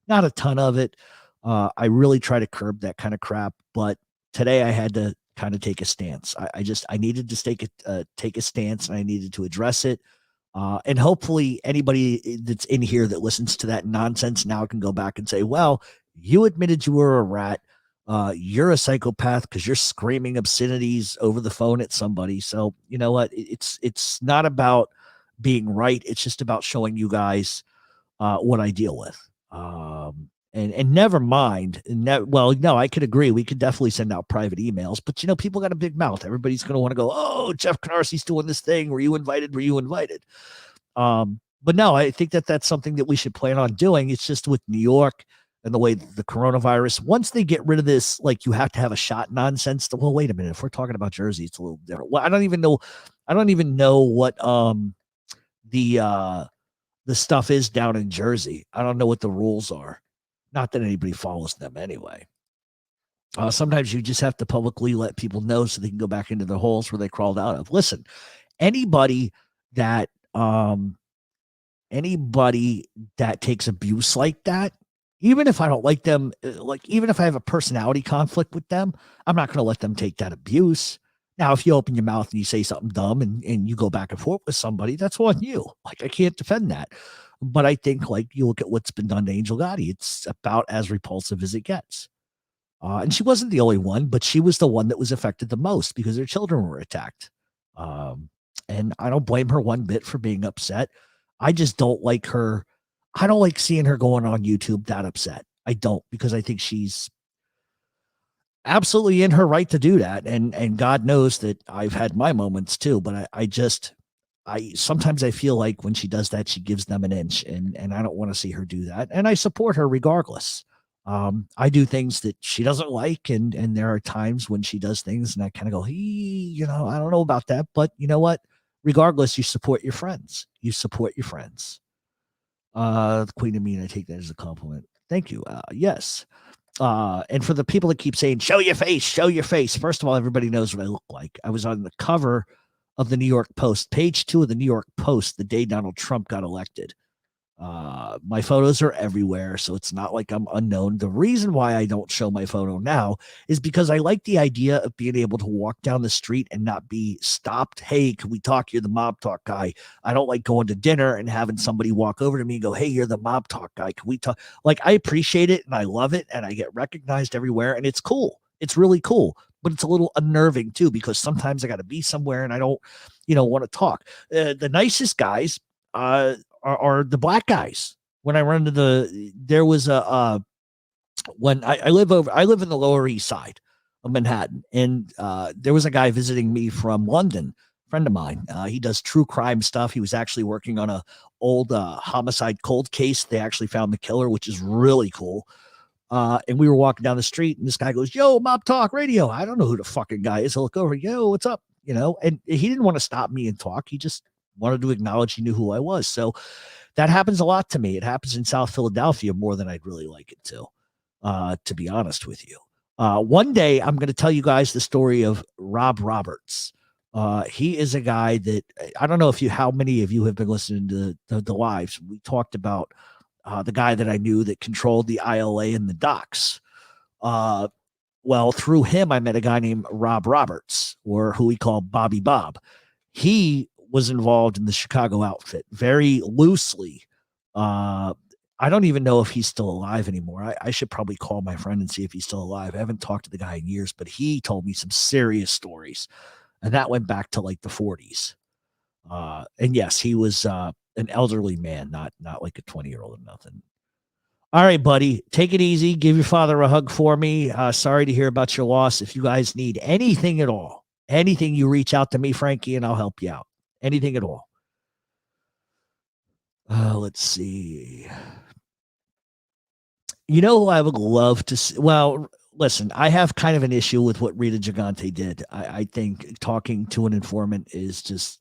Not a ton of it. I really try to curb that kind of crap, but today I had to kind of take a stance. I needed to take a stance, and I needed to address it. And hopefully anybody that's in here that listens to that nonsense now can go back and say, well, you admitted you were a rat. You're a psychopath because you're screaming obscenities over the phone at somebody. So you know what? It's not about being right. It's just about showing you guys what I deal with. And never mind. Well, no, I could agree. We could definitely send out private emails, but you know, people got a big mouth. Everybody's going to want to go, oh, Jeff Canarsi's doing this thing. Were you invited? Were you invited? But no, I think that's something that we should plan on doing. It's just with New York and the way the coronavirus, once they get rid of this, like you have to have a shot nonsense. Well, wait a minute. If we're talking about Jersey, it's a little different. Well, I don't even know what the stuff is down in Jersey. I don't know what the rules are. Not that anybody follows them anyway. Sometimes you just have to publicly let people know so they can go back into the holes where they crawled out of. Listen, anybody that takes abuse like that, even if I don't like them, like even if I have a personality conflict with them, I'm not going to let them take that abuse. Now, if you open your mouth and you say something dumb and you go back and forth with somebody, that's on you. Like, I can't defend that. But I think, like, you look at what's been done to Angel Gotti, it's about as repulsive as it gets. And she wasn't the only one, but she was the one that was affected the most because her children were attacked. And I don't blame her one bit for being upset. I just don't like her. I don't like seeing her going on YouTube that upset. I don't, because I think she's absolutely in her right to do that. And God knows that I've had my moments too, but I sometimes I feel like when she does that, she gives them an inch, and I don't want to see her do that. And I support her regardless. I do things that she doesn't like. And there are times when she does things and I kind of go, I don't know about that, but you know what? Regardless, you support your friends. You support your friends. The Queen of Mean, I take that as a compliment. Thank you. Yes. And for the people that keep saying, show your face, show your face. First of all, everybody knows what I look like. I was on the cover of the New York Post, page 2 of the New York Post, the day Donald Trump got elected. My photos are everywhere, so it's not like I'm unknown. The reason why I don't show my photo now is because I like the idea of being able to walk down the street and not be stopped. Hey, can we talk? You're the Mob Talk guy. I don't like going to dinner and having somebody walk over to me and go, hey, you're the Mob Talk guy. Can we talk? Like, I appreciate it and I love it and I get recognized everywhere and it's cool. It's really cool, but it's a little unnerving too, because sometimes I got to be somewhere and I don't, want to talk. The nicest guys, are the black guys. When I run into there was when I live in the Lower East Side of Manhattan, and there was a guy visiting me from London, a friend of mine. He does true crime stuff. He was actually working on a old homicide cold case. They actually found the killer, which is really cool. And we were walking down the street, and this guy goes, yo, Mob Talk Radio. I don't know who the fucking guy is. I look over, yo, what's up? And he didn't want to stop me and talk. He just wanted to acknowledge he knew who I was. So that happens a lot to me. It happens in South Philadelphia more than I'd really like it to be honest with you. One day I'm going to tell you guys the story of Rob Roberts. He is a guy that I don't know how many of you have been listening to the lives. We talked about the guy that I knew that controlled the ILA and the docks. Well, through him, I met a guy named Rob Roberts, or who we call Bobby Bob. He was involved in the Chicago outfit very loosely. I don't even know if he's still alive anymore. I should probably call my friend and see if he's still alive. I haven't talked to the guy in years, but he told me some serious stories, and that went back to like the 40s. And yes, he was an elderly man, not like a 20-year-old or nothing. All right, buddy, take it easy. Give your father a hug for me. Sorry to hear about your loss. If you guys need anything at all, anything, you reach out to me, Frankie, and I'll help you out. Anything at all. Let's see. Who I would love to see? Well, listen, I have kind of an issue with what Rita Gigante did. I think talking to an informant is just,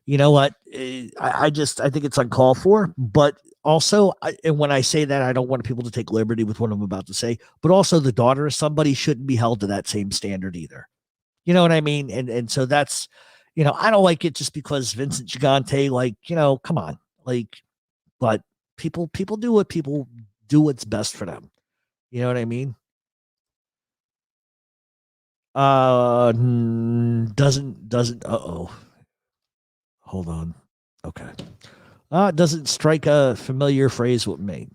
you know what? I think it's uncalled for. But also, and when I say that, I don't want people to take liberty with what I'm about to say. But also, the daughter of somebody shouldn't be held to that same standard either. You know what I mean? And so that's, I don't like it just because Vincent Gigante, like, come on, like, but people do what people do what's best for them. You know what I mean? Doesn't hold on. Okay. Doesn't strike a familiar phrase with me.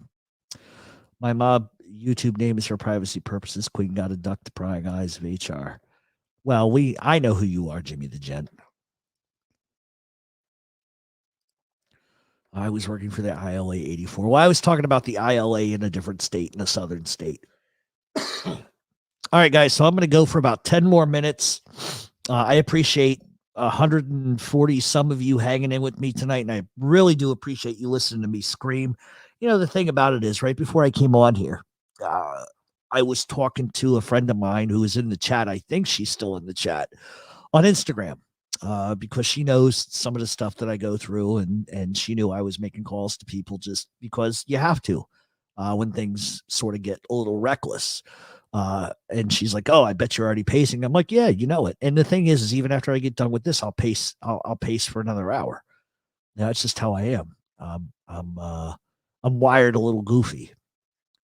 My mob YouTube name is for privacy purposes. Queen got to duck the prying eyes of HR. Well, I know who you are, Jimmy the Gent. I was working for the ILA 84. Well, I was talking about the ILA in a different state, in a southern state. All right, guys. So I'm going to go for about 10 more minutes. I appreciate 140 some of you hanging in with me tonight, and I really do appreciate you listening to me scream. The thing about it is, right before I came on here, I was talking to a friend of mine who was in the chat. I think she's still in the chat on Instagram. Because she knows some of the stuff that I go through, and she knew I was making calls to people just because you have to when things sort of get a little reckless. And she's like, "Oh, I bet you're already pacing." I'm like, "Yeah, you know it." And the thing is even after I get done with this, I'll pace for another hour. Now it's just how I am. I'm wired a little goofy.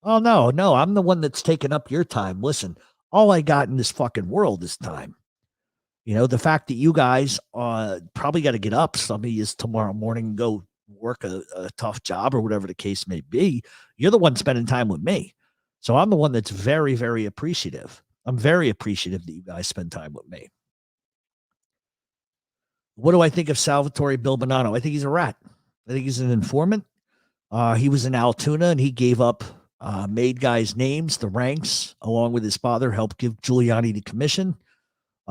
Oh no, I'm the one that's taking up your time. Listen, all I got in this fucking world is time. The fact that you guys probably got to get up, some of you tomorrow morning and go work a tough job or whatever the case may be. You're the one spending time with me. So I'm the one that's very, very appreciative. I'm very appreciative that you guys spend time with me. What do I think of Salvatore Bill Bonanno? I think he's a rat. I think he's an informant. He was in Altoona and he gave up, made guys' names, the ranks, along with his father, helped give Giuliani the commission.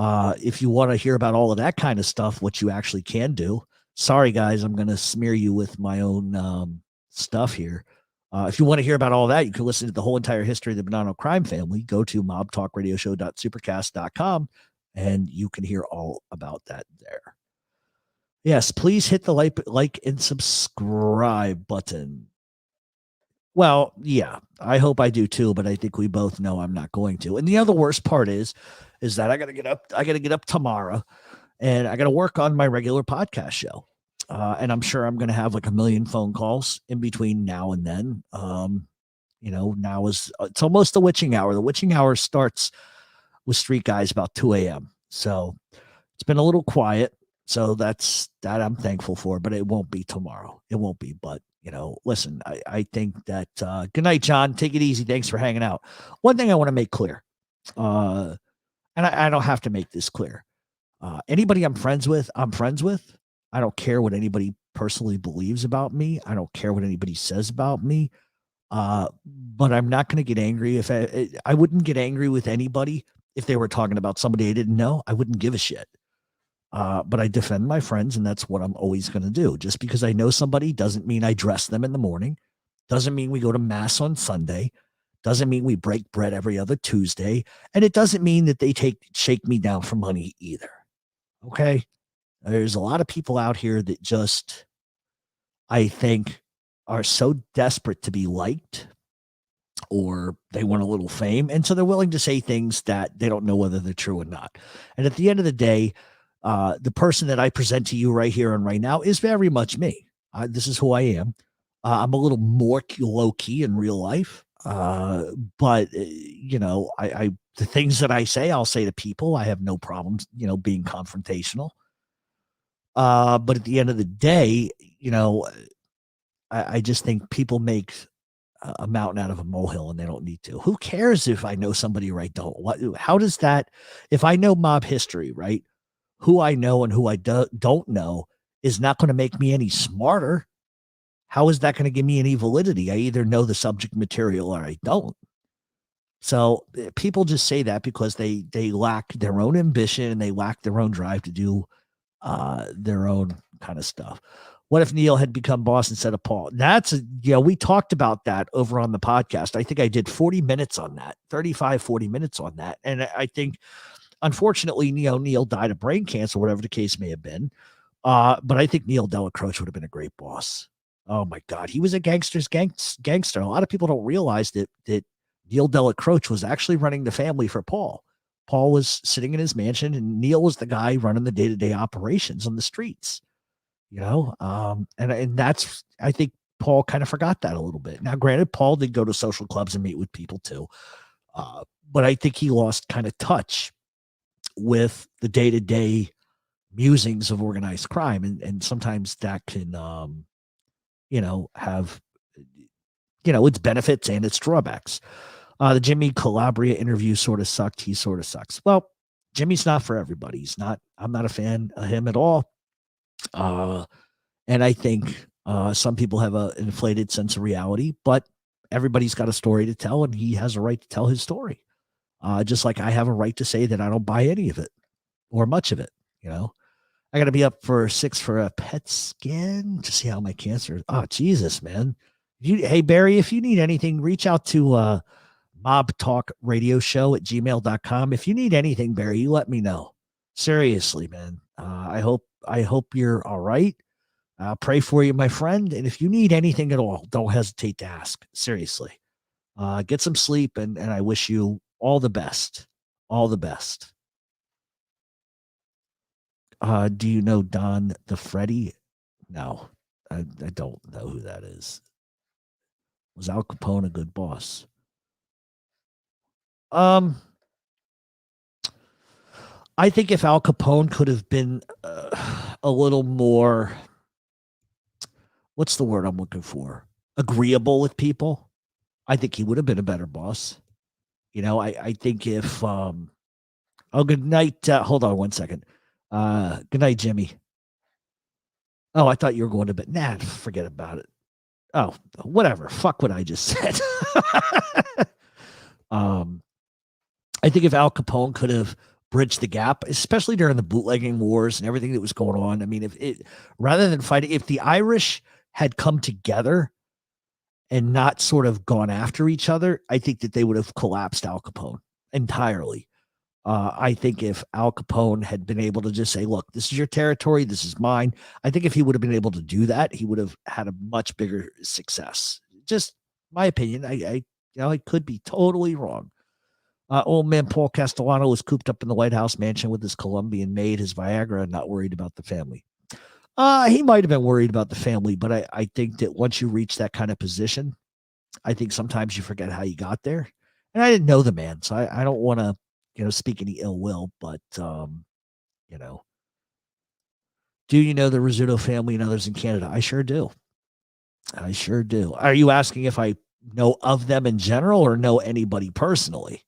If you want to hear about all of that kind of stuff, what you actually can do. Sorry, guys, I'm going to smear you with my own stuff here. If you want to hear about all that, you can listen to the whole entire history of the Bonanno crime family. Go to mobtalkradioshow.supercast.com and you can hear all about that there. Yes, please hit the like and subscribe button. Well, yeah, I hope I do too, but I think we both know I'm not going to. And the other worst part is that I got to get up. I got to get up tomorrow and I got to work on my regular podcast show. And I'm sure I'm going to have like a million phone calls in between now and then. Now it's almost the witching hour. The witching hour starts with Street Guys about 2 a.m. So it's been a little quiet. So that I'm thankful for, but it won't be tomorrow. It won't be, but listen, I think that, good night, John. Take it easy. Thanks for hanging out. One thing I want to make clear, and I don't have to make this clear. Anybody I'm friends with. I don't care what anybody personally believes about me. I don't care what anybody says about me. But I'm not going to get angry if I wouldn't get angry with anybody if they were talking about somebody I didn't know. I wouldn't give a shit. But I defend my friends, and that's what I'm always going to do. Just because I know somebody doesn't mean I dress them in the morning, doesn't mean we go to mass on Sunday, doesn't mean we break bread every other Tuesday, and it doesn't mean that they shake me down for money either. Okay? There's a lot of people out here that just, I think, are so desperate to be liked, or they want a little fame, and so they're willing to say things that they don't know whether they're true or not. And at the end of the day, the person that I present to you right here and right now is very much me. This is who I am. I'm a little more low key in real life. But the things that I say, I'll say to people. I have no problems, being confrontational. But at the end of the day, I just think people make a mountain out of a molehill and they don't need to. Who cares if I know somebody, right? How does that, if I know mob history, right? Who I know and who I don't know is not going to make me any smarter. How is that going to give me any validity? I either know the subject material or I don't. So people just say that because they lack their own ambition and they lack their own drive to do their own kind of stuff. What if Neil had become boss instead of Paul? We talked about that over on the podcast. I think I did 40 minutes on that, 35, 40 minutes on that. And I think, unfortunately, Neil died of brain cancer, whatever the case may have been. But I think Neil Delacroix would have been a great boss. Oh my God. He was a gangster. A lot of people don't realize that Neil Delacroix was actually running the family for Paul. Paul was sitting in his mansion and Neil was the guy running the day-to-day operations on the streets. And that's, I think Paul kind of forgot that a little bit. Now, granted, Paul did go to social clubs and meet with people too. But I think he lost kind of touch with the day-to-day musings of organized crime. And sometimes that can, have, its benefits and its drawbacks. The Jimmy Calabria interview sort of sucked. He sort of sucks. Well, Jimmy's not for everybody. I'm not a fan of him at all. And I think some people have an inflated sense of reality, but everybody's got a story to tell, and he has a right to tell his story. Just like I have a right to say that I don't buy any of it or much of it. I got to be up for 6 for a PET scan to see how my cancer. Oh, Jesus, man. Hey, Barry, if you need anything, reach out to Mob Talk Radio Show at gmail.com. If you need anything, Barry, you let me know. Seriously, man. I hope you're all right. I'll pray for you, my friend. And if you need anything at all, don't hesitate to ask. Seriously. Get some sleep, and I wish you all the best. All the best. Do you know Don the Freddy? No, I don't know who that is. Was Al Capone a good boss? I think if Al Capone could have been a little more, what's the word I'm looking for? Agreeable with people, I think he would have been a better boss. I think if, good night. Hold on one second. Good night, Jimmy. Oh, I thought you were going to bed. Nah, forget about it. Oh, whatever. Fuck what I just said. I think if Al Capone could have bridged the gap, especially during the bootlegging wars and everything that was going on. I mean, rather than fighting, if the Irish had come together and not sort of gone after each other, I think that they would have collapsed Al Capone entirely. I think if Al Capone had been able to just say, look, this is your territory, this is mine. I think if he would have been able to do that, he would have had a much bigger success. Just my opinion. I could be totally wrong. Old man Paul Castellano was cooped up in the White House mansion with his Colombian maid, his Viagra, not worried about the family. He might have been worried about the family, but I think that once you reach that kind of position, I think sometimes you forget how you got there. And I didn't know the man, so I don't want to, speak any ill will, but, do you know the Rizzuto family and others in Canada? I sure do. I sure do. Are you asking if I know of them in general or know anybody personally?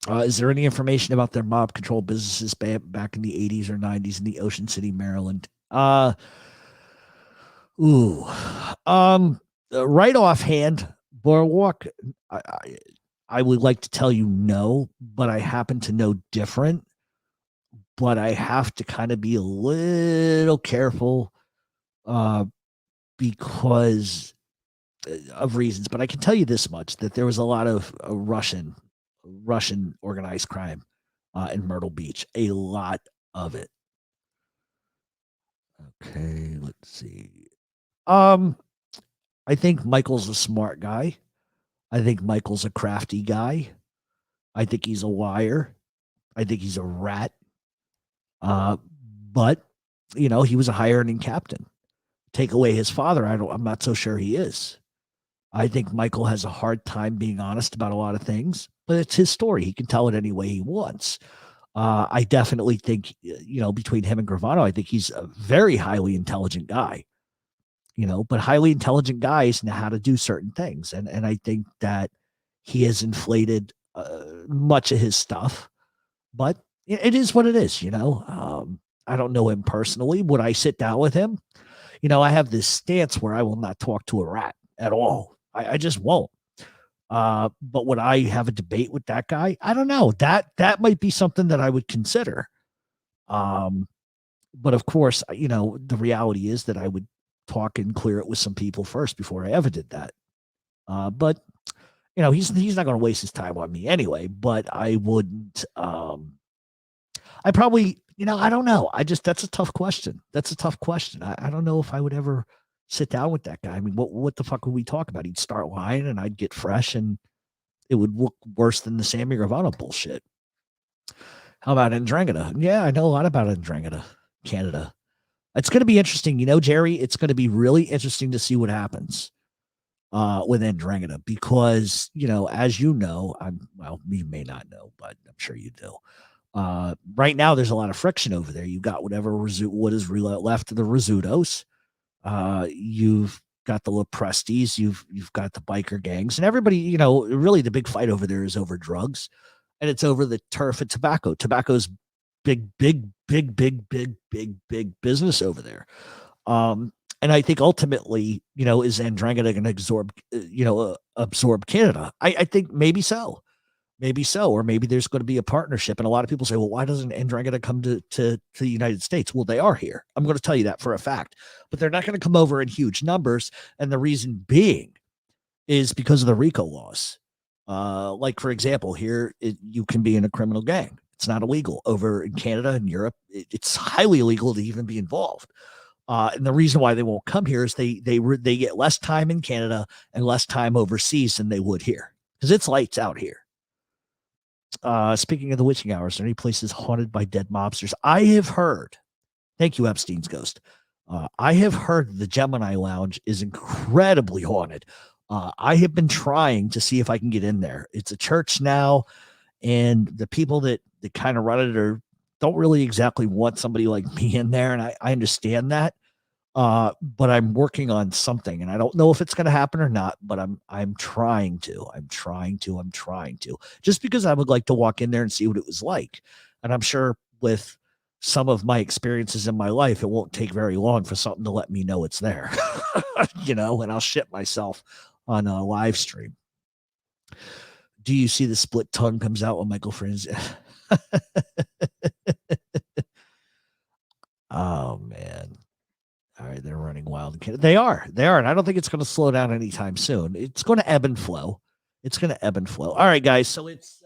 Is there any information about their mob control businesses back in the 80s or 90s in the Ocean City, Maryland? Right offhand, Boardwalk, I would like to tell you no, but I happen to know different. But I have to kind of be a little careful because of reasons. But I can tell you this much, that there was a lot of Russian organized crime in Myrtle Beach. A lot of it. Okay, let's see. I think Michael's a smart guy. I think Michael's a crafty guy. I think he's a liar. I think he's a rat. But he was a high earning captain. Take away his father, I'm not so sure he is. I think Michael has a hard time being honest about a lot of things, but it's his story. He can tell it any way he wants. I definitely think, between him and Gravano, I think he's a very highly intelligent guy. But highly intelligent guys know how to do certain things. And I think that he has inflated much of his stuff, but it is what it is, I don't know him personally. Would I sit down with him? I have this stance where I will not talk to a rat at all. I just won't. But would I have a debate with that guy? I don't know. That might be something that I would consider. But of course, the reality is that I would talk and clear it with some people first before I ever did that. But he's not going to waste his time on me anyway. But I wouldn't. I probably, I don't know. That's a tough question. That's a tough question. I don't know if I would ever sit down with that guy. I mean, what the fuck would we talk about? He'd start lying, and I'd get fresh, and it would look worse than the Sammy Gravano bullshit. How about Andromeda? Yeah, I know a lot about Andromeda, Canada. It's going to be interesting, Jerry. It's going to be really interesting to see what happens with Andromeda because, as you know, you may not know, but I'm sure you do. Right now, there's a lot of friction over there. You got what is left of the Rizzutos. You've got the Leprestis. You've got the biker gangs, and everybody. Really, the big fight over there is over drugs, and it's over the turf and tobacco. Tobacco's big business over there. And I think ultimately, is Andromeda going to absorb Canada? I think maybe so. Or maybe there's going to be a partnership. And a lot of people say, well, why doesn't Andromeda come to the United States? Well, they are here. I'm going to tell you that for a fact, but they're not going to come over in huge numbers. And the reason being is because of the RICO laws. Like, for example, here, you can be in a criminal gang. It's not illegal. Over in Canada and Europe, it's highly illegal to even be involved. And the reason why they won't come here is they get less time in Canada and less time overseas than they would here because it's lights out here. Speaking of the witching hours, are there any places haunted by dead mobsters? I have heard. Thank you, Epstein's Ghost. I have heard the Gemini Lounge is incredibly haunted. I have been trying to see if I can get in there. It's a church now, and the people that kind of run it don't really exactly want somebody like me in there, and I understand that. But I'm working on something, and I don't know if it's going to happen or not, but I'm trying to. I'm trying to. Just because I would like to walk in there and see what it was like. And I'm sure with some of my experiences in my life, it won't take very long for something to let me know it's there. And I'll shit myself on a live stream. Do you see the split tongue comes out when Michael Friends? Oh man. All right, they're running wild. They are, and I don't think it's going to slow down anytime soon. It's going to ebb and flow. All right, guys. So it's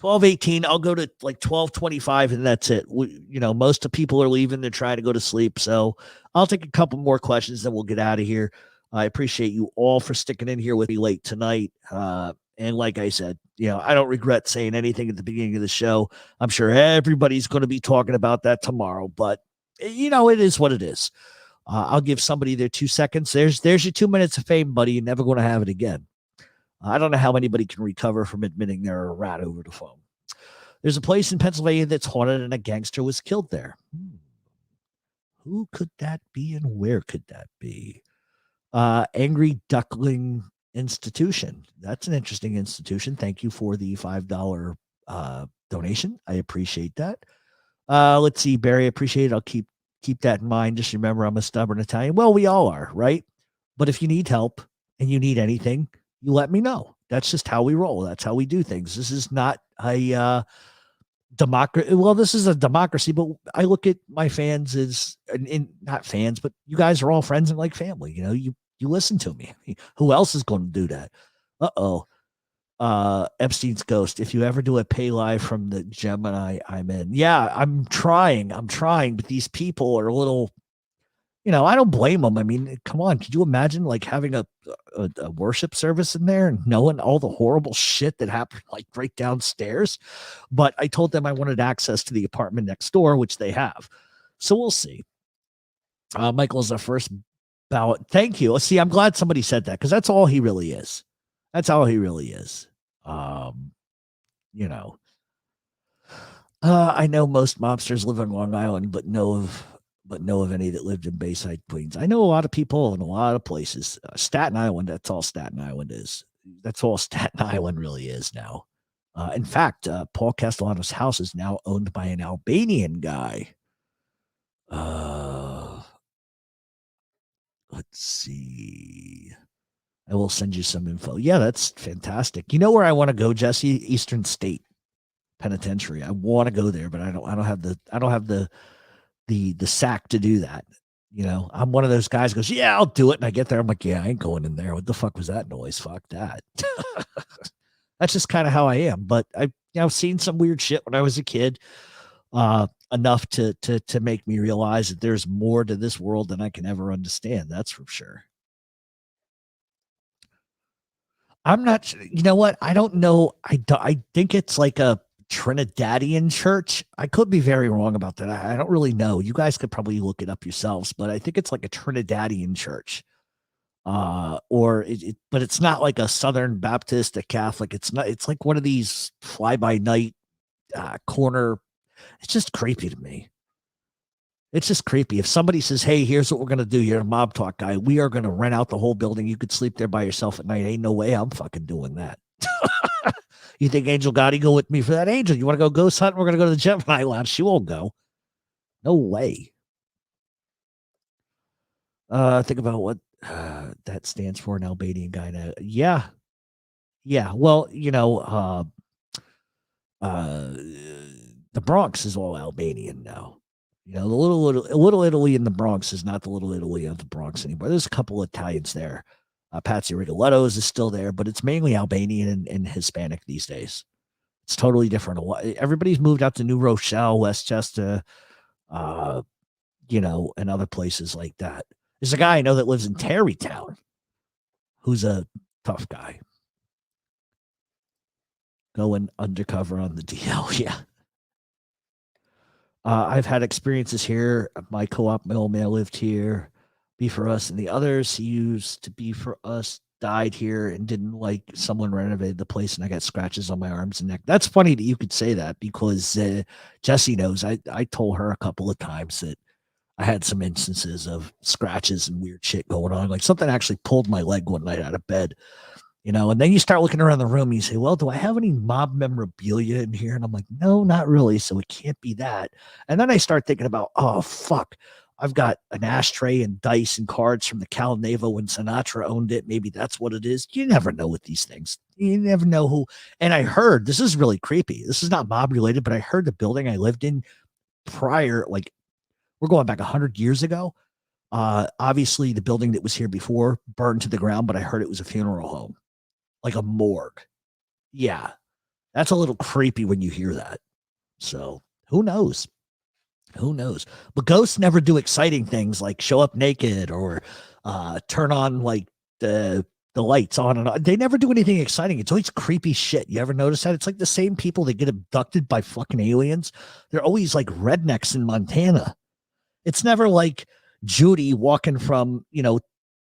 12:18. I'll go to like 12:25, and that's it. Most of people are leaving. They're trying to go to sleep. So I'll take a couple more questions, then we'll get out of here. I appreciate you all for sticking in here with me late tonight. And like I said, I don't regret saying anything at the beginning of the show. I'm sure everybody's going to be talking about that tomorrow, but it is what it is. I'll give somebody their 2 seconds. There's your 2 minutes of fame, buddy. You're never going to have it again. I don't know how anybody can recover from admitting they're a rat over the phone. There's a place in Pennsylvania that's haunted and a gangster was killed there. Who could that be and where could that be? Angry Duckling Institution. That's an interesting institution. Thank you for the $5 donation. I appreciate that. Let's see, Barry, appreciate it. I'll keep that in mind. Just remember, I'm a stubborn Italian. Well, we all are, right? But if you need help and you need anything, you let me know. That's just how we roll. That's how we do things. This is not a democracy. Well, this is a democracy, but I look at my fans as not fans, but you guys are all friends and like family. You listen to me. Who else is going to do that? Epstein's Ghost. If you ever do a pay live from the Gemini, I'm in. Yeah, I'm trying, but these people are a little, I don't blame them. I mean, come on. Could you imagine like having a worship service in there and knowing all the horrible shit that happened like right downstairs? But I told them I wanted access to the apartment next door, which they have. So we'll see. Michael's our first ballot. Thank you. See, I'm glad somebody said that because that's all he really is. That's all he really is. I know most mobsters live on Long Island, but know of any that lived in Bayside, Queens. I know a lot of people in a lot of places. Staten Island, that's all Staten Island is. That's all Staten Island really is now. In fact, Paul Castellano's house is now owned by an Albanian guy. Let's see. I will send you some info. Yeah, that's fantastic. You know where I want to go, Jesse? Eastern State. penitentiary. I want to go there, but I don't have the sack to do that. You know, I'm one of those guys who goes, yeah, I'll do it. And I get there, I'm like, yeah, I ain't going in there. What the fuck was that noise? Fuck that. That's just kind of how I am. But I've seen some weird shit when I was a kid, enough to make me realize that there's more to this world than I can ever understand. That's for sure. I'm not, you know what? I don't know. I think it's like a Trinidadian church. I could be very wrong about that. I don't really know. You guys could probably look it up yourselves, but I think it's like a Trinidadian church. But it's not like a Southern Baptist, a Catholic. It's not, it's like one of these fly by night corner. It's just creepy to me. It's just creepy. If somebody says, hey, here's what we're going to do. You're a mob talk guy. We are going to rent out the whole building. You could sleep there by yourself at night. Ain't no way I'm fucking doing that. You think Angel Gotti go with me for that? Angel, you want to go ghost hunting? We're going to go to the Gemini Lounge. She won't go. No way. Think about what that stands for, an Albanian guy now. Yeah. Yeah. Well, you know, the Bronx is all Albanian now. You know, the little Italy in the Bronx is not the Little Italy of the Bronx anymore. There's a couple of Italians there. Patsy Rigoletto's is still there, but it's mainly Albanian and Hispanic these days. It's totally different. Everybody's moved out to New Rochelle, Westchester, you know, and other places like that. There's a guy I know that lives in Tarrytown who's a tough guy. Going undercover on the DL, yeah. I've had experiences here. My co-op mailman lived here. Be for us, and the others he used to be for us died here and didn't like someone renovated the place, and I got scratches on my arms and neck. That's funny that you could say that because Jessie knows. I told her a couple of times that I had some instances of scratches and weird shit going on. Like something actually pulled my leg one night out of bed, you know, and then you start looking around the room and you say, well, do I have any mob memorabilia in here? And I'm like, no, not really. So it can't be that. And then I start thinking about, oh, fuck. I've got an ashtray and dice and cards from the Cal Navo when Sinatra owned it. Maybe that's what it is. You never know with these things. You never know who. And I heard, this is really creepy. This is not mob related, but I heard the building I lived in prior, like we're going back 100 years ago. Obviously the building that was here before burned to the ground, but I heard it was a funeral home, like a morgue. Yeah. That's a little creepy when you hear that. So who knows? Who knows? But ghosts never do exciting things like show up naked or turn on like the lights on and on. They never do anything exciting. It's always creepy shit. You ever notice that? It's like the same people that get abducted by fucking aliens. They're always like rednecks in Montana. It's never like Judy walking from, you know,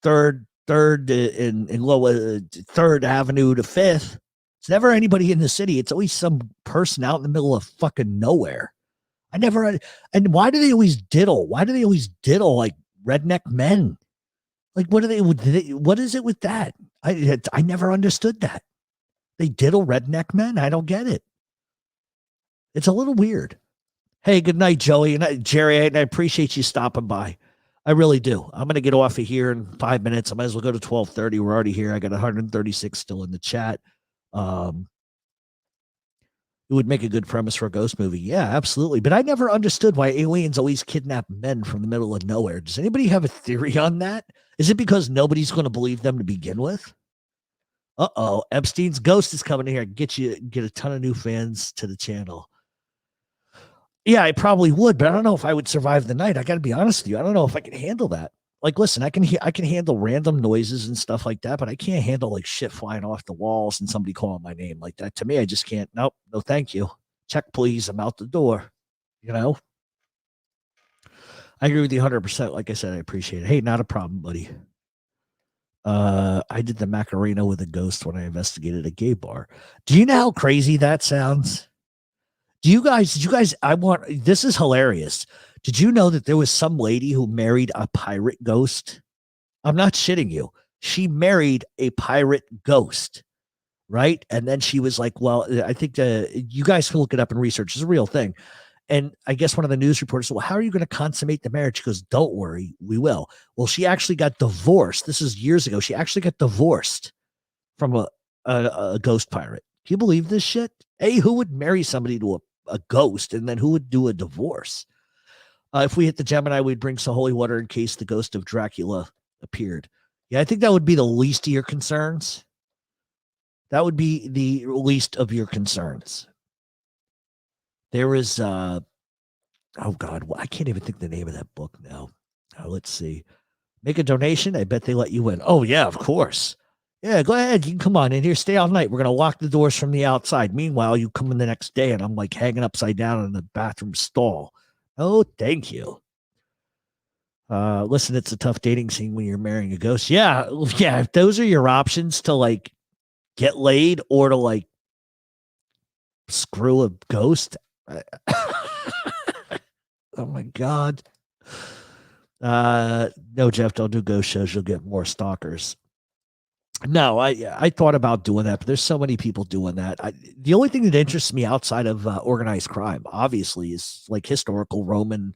third in lower Third Avenue to Fifth. It's never anybody in the city. It's always some person out in the middle of fucking nowhere. And why do they always diddle? Why do they always diddle like redneck men? Like, what is it with that? I never understood that. They diddle redneck men. I don't get it. It's a little weird. Hey, good night, Joey and Jerry. I appreciate you stopping by. I really do. I'm going to get off of here in 5 minutes. I might as well go to 12:30. We're already here. I got 136 still in the chat. It would make a good premise for a ghost movie. Yeah, absolutely. But I never understood why aliens always kidnap men from the middle of nowhere. Does anybody have a theory on that? Is it because nobody's going to believe them to begin with? Uh-oh. Epstein's ghost is coming here. Get a ton of new fans to the channel. Yeah, I probably would, but I don't know if I would survive the night. I got to be honest with you. I don't know if I can handle that. Like, listen, I can handle random noises and stuff like that, but I can't handle like shit flying off the walls and somebody calling my name like that. To me, I just can't. Nope, no, thank you. Check, please. I'm out the door. You know, I agree with you 100%. Like I said, I appreciate it. Hey, not a problem, buddy. I did the Macarena with a ghost when I investigated a gay bar. Do you know how crazy that sounds? Did you guys, this is hilarious. Did you know that there was some lady who married a pirate ghost? I'm not shitting you. She married a pirate ghost, right? And then she was like, well, I think you guys can look it up and research. It's a real thing. And I guess one of the news reporters said, well, how are you going to consummate the marriage? She goes, don't worry, we will. Well, she actually got divorced. This is years ago. She actually got divorced from a ghost pirate. Can you believe this shit? Who would marry somebody to a ghost, and then who would do a divorce? If we hit the Gemini, we'd bring some holy water in case the ghost of Dracula appeared. Yeah, I think that would be the least of your concerns. That would be the least of your concerns. There is, oh God, I can't even think the name of that book now. Let's see. Make a donation. I bet they let you in. Oh, yeah, of course. Yeah, go ahead. You can come on in here. Stay all night. We're going to lock the doors from the outside. Meanwhile, you come in the next day and I'm like hanging upside down in the bathroom stall. Oh, thank you. Listen, it's a tough dating scene when you're marrying a ghost. Yeah. If those are your options to like get laid or to like screw a ghost. Oh my God. No, Jeff, don't do ghost shows. You'll get more stalkers. No, I thought about doing that, but there's so many people doing that. The only thing that interests me outside of organized crime, obviously, is like historical Roman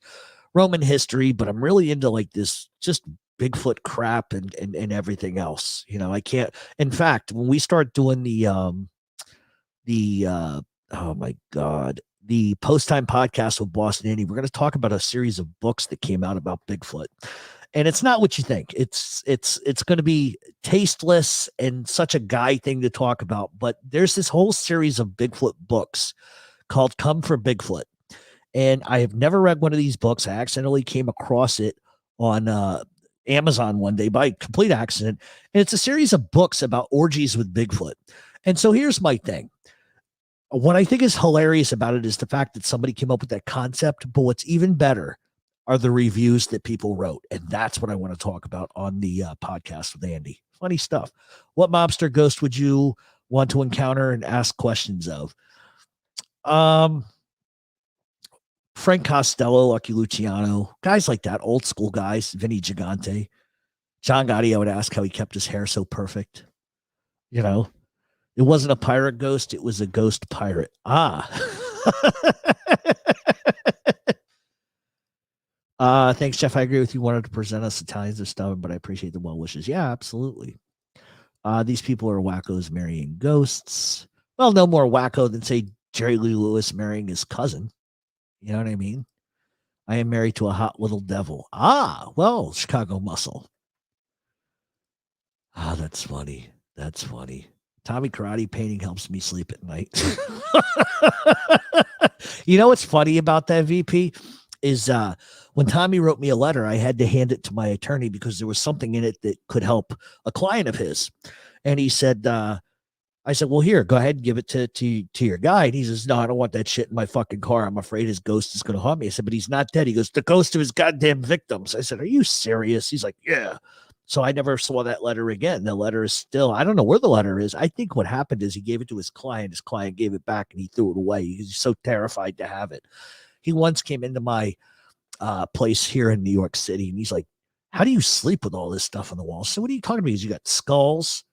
history, but I'm really into like this just Bigfoot crap and everything else. You know, I can't. In fact, when we start doing oh my God, the Post Time podcast with Boston Andy, we're going to talk about a series of books that came out about Bigfoot. And it's not what you think. It's going to be tasteless and such a guy thing to talk about. But there's this whole series of Bigfoot books called Come for Bigfoot. And I have never read one of these books. I accidentally came across it on Amazon one day by complete accident. And it's a series of books about orgies with Bigfoot. And so here's my thing. What I think is hilarious about it is the fact that somebody came up with that concept. But what's even better are the reviews that people wrote. And that's what I want to talk about on the podcast with Andy. Funny stuff. What mobster ghost would you want to encounter and ask questions of? Frank Costello, Lucky Luciano, guys like that, old school guys, Vinny Gigante. John Gotti, I would ask how he kept his hair so perfect. You know, it wasn't a pirate ghost. It was a ghost pirate. Thanks, Jeff. I agree with you. Wanted to present us Italians are stubborn, but I appreciate the well wishes. Yeah, absolutely. These people are wackos marrying ghosts. Well, no more wacko than say Jerry Lee Lewis marrying his cousin. You know what I mean? I am married to a hot little devil. Well, Chicago muscle. That's funny. That's funny. Tommy Karate painting helps me sleep at night. You know what's funny about that, VP? Is when Tommy wrote me a letter, I had to hand it to my attorney because there was something in it that could help a client of his. And he said, I said, well, here, go ahead and give it to your guy. And he says, no, I don't want that shit in my fucking car. I'm afraid his ghost is going to haunt me. I said, but he's not dead. He goes, the ghost of his goddamn victims. I said, are you serious? He's like, yeah. So I never saw that letter again. The letter is still, I don't know where the letter is. I think what happened is he gave it to his client. His client gave it back and he threw it away. He's so terrified to have it. He once came into my place here in New York City and he's like, how do you sleep with all this stuff on the wall? So what are you talking about? You got skulls.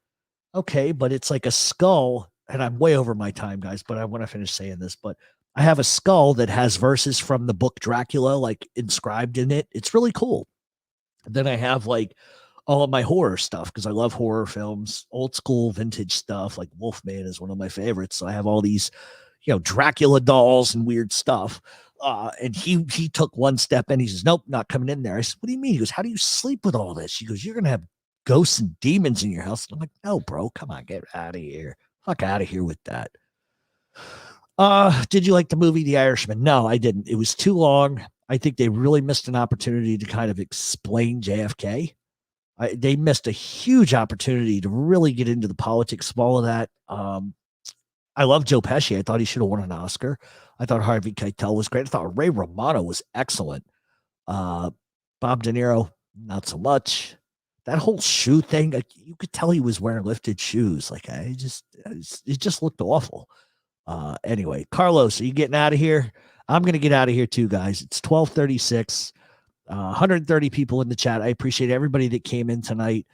Okay, but it's like a skull, and I'm way over my time, guys, but I want to finish saying this, but I have a skull that has verses from the book Dracula, like inscribed in it. It's really cool. Then I have like all of my horror stuff because I love horror films, old school vintage stuff, like Wolfman is one of my favorites. So I have all these, Dracula dolls and weird stuff. And he took one step and he says, nope, not coming in there. I said, what do you mean? He goes, how do you sleep with all this? He goes, you're going to have ghosts and demons in your house. I'm like, no, bro, come on, get out of here. Fuck out of here with that. Did you like the movie The Irishman? No, I didn't. It was too long. I think they really missed an opportunity to kind of explain JFK. They missed a huge opportunity to really get into the politics of all of that. I love Joe Pesci. I thought he should have won an Oscar. I thought Harvey Keitel was great. I thought Ray Romano was excellent. Bob De Niro, not so much. That whole shoe thing, like, you could tell he was wearing lifted shoes. Like, it just looked awful. Anyway, Carlos, are you getting out of here? I'm going to get out of here too, guys. It's 12:36. 130 people in the chat. I appreciate everybody that came in tonight.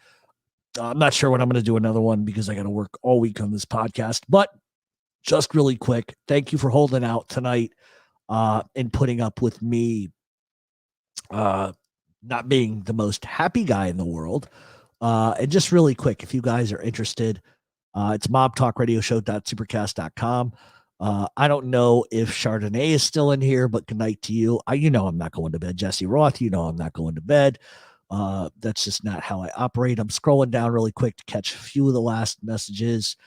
I'm not sure when I'm going to do another one because I got to work all week on this podcast. But just really quick, thank you for holding out tonight and putting up with me not being the most happy guy in the world. And just really quick, if you guys are interested, it's mobtalkradioshow.supercast.com. I don't know if Chardonnay is still in here, but good night to you. I'm not going to bed. Jesse Roth, I'm not going to bed. That's just not how I operate. I'm scrolling down really quick to catch a few of the last messages.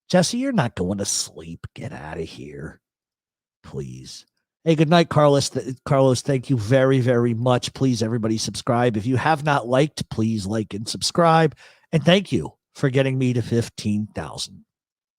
Jesse, you're not going to sleep. Get out of here, please. Hey, good night, Carlos. Carlos, thank you very, very much. Please, everybody subscribe. If you have not liked, please like and subscribe. And thank you for getting me to 15,000.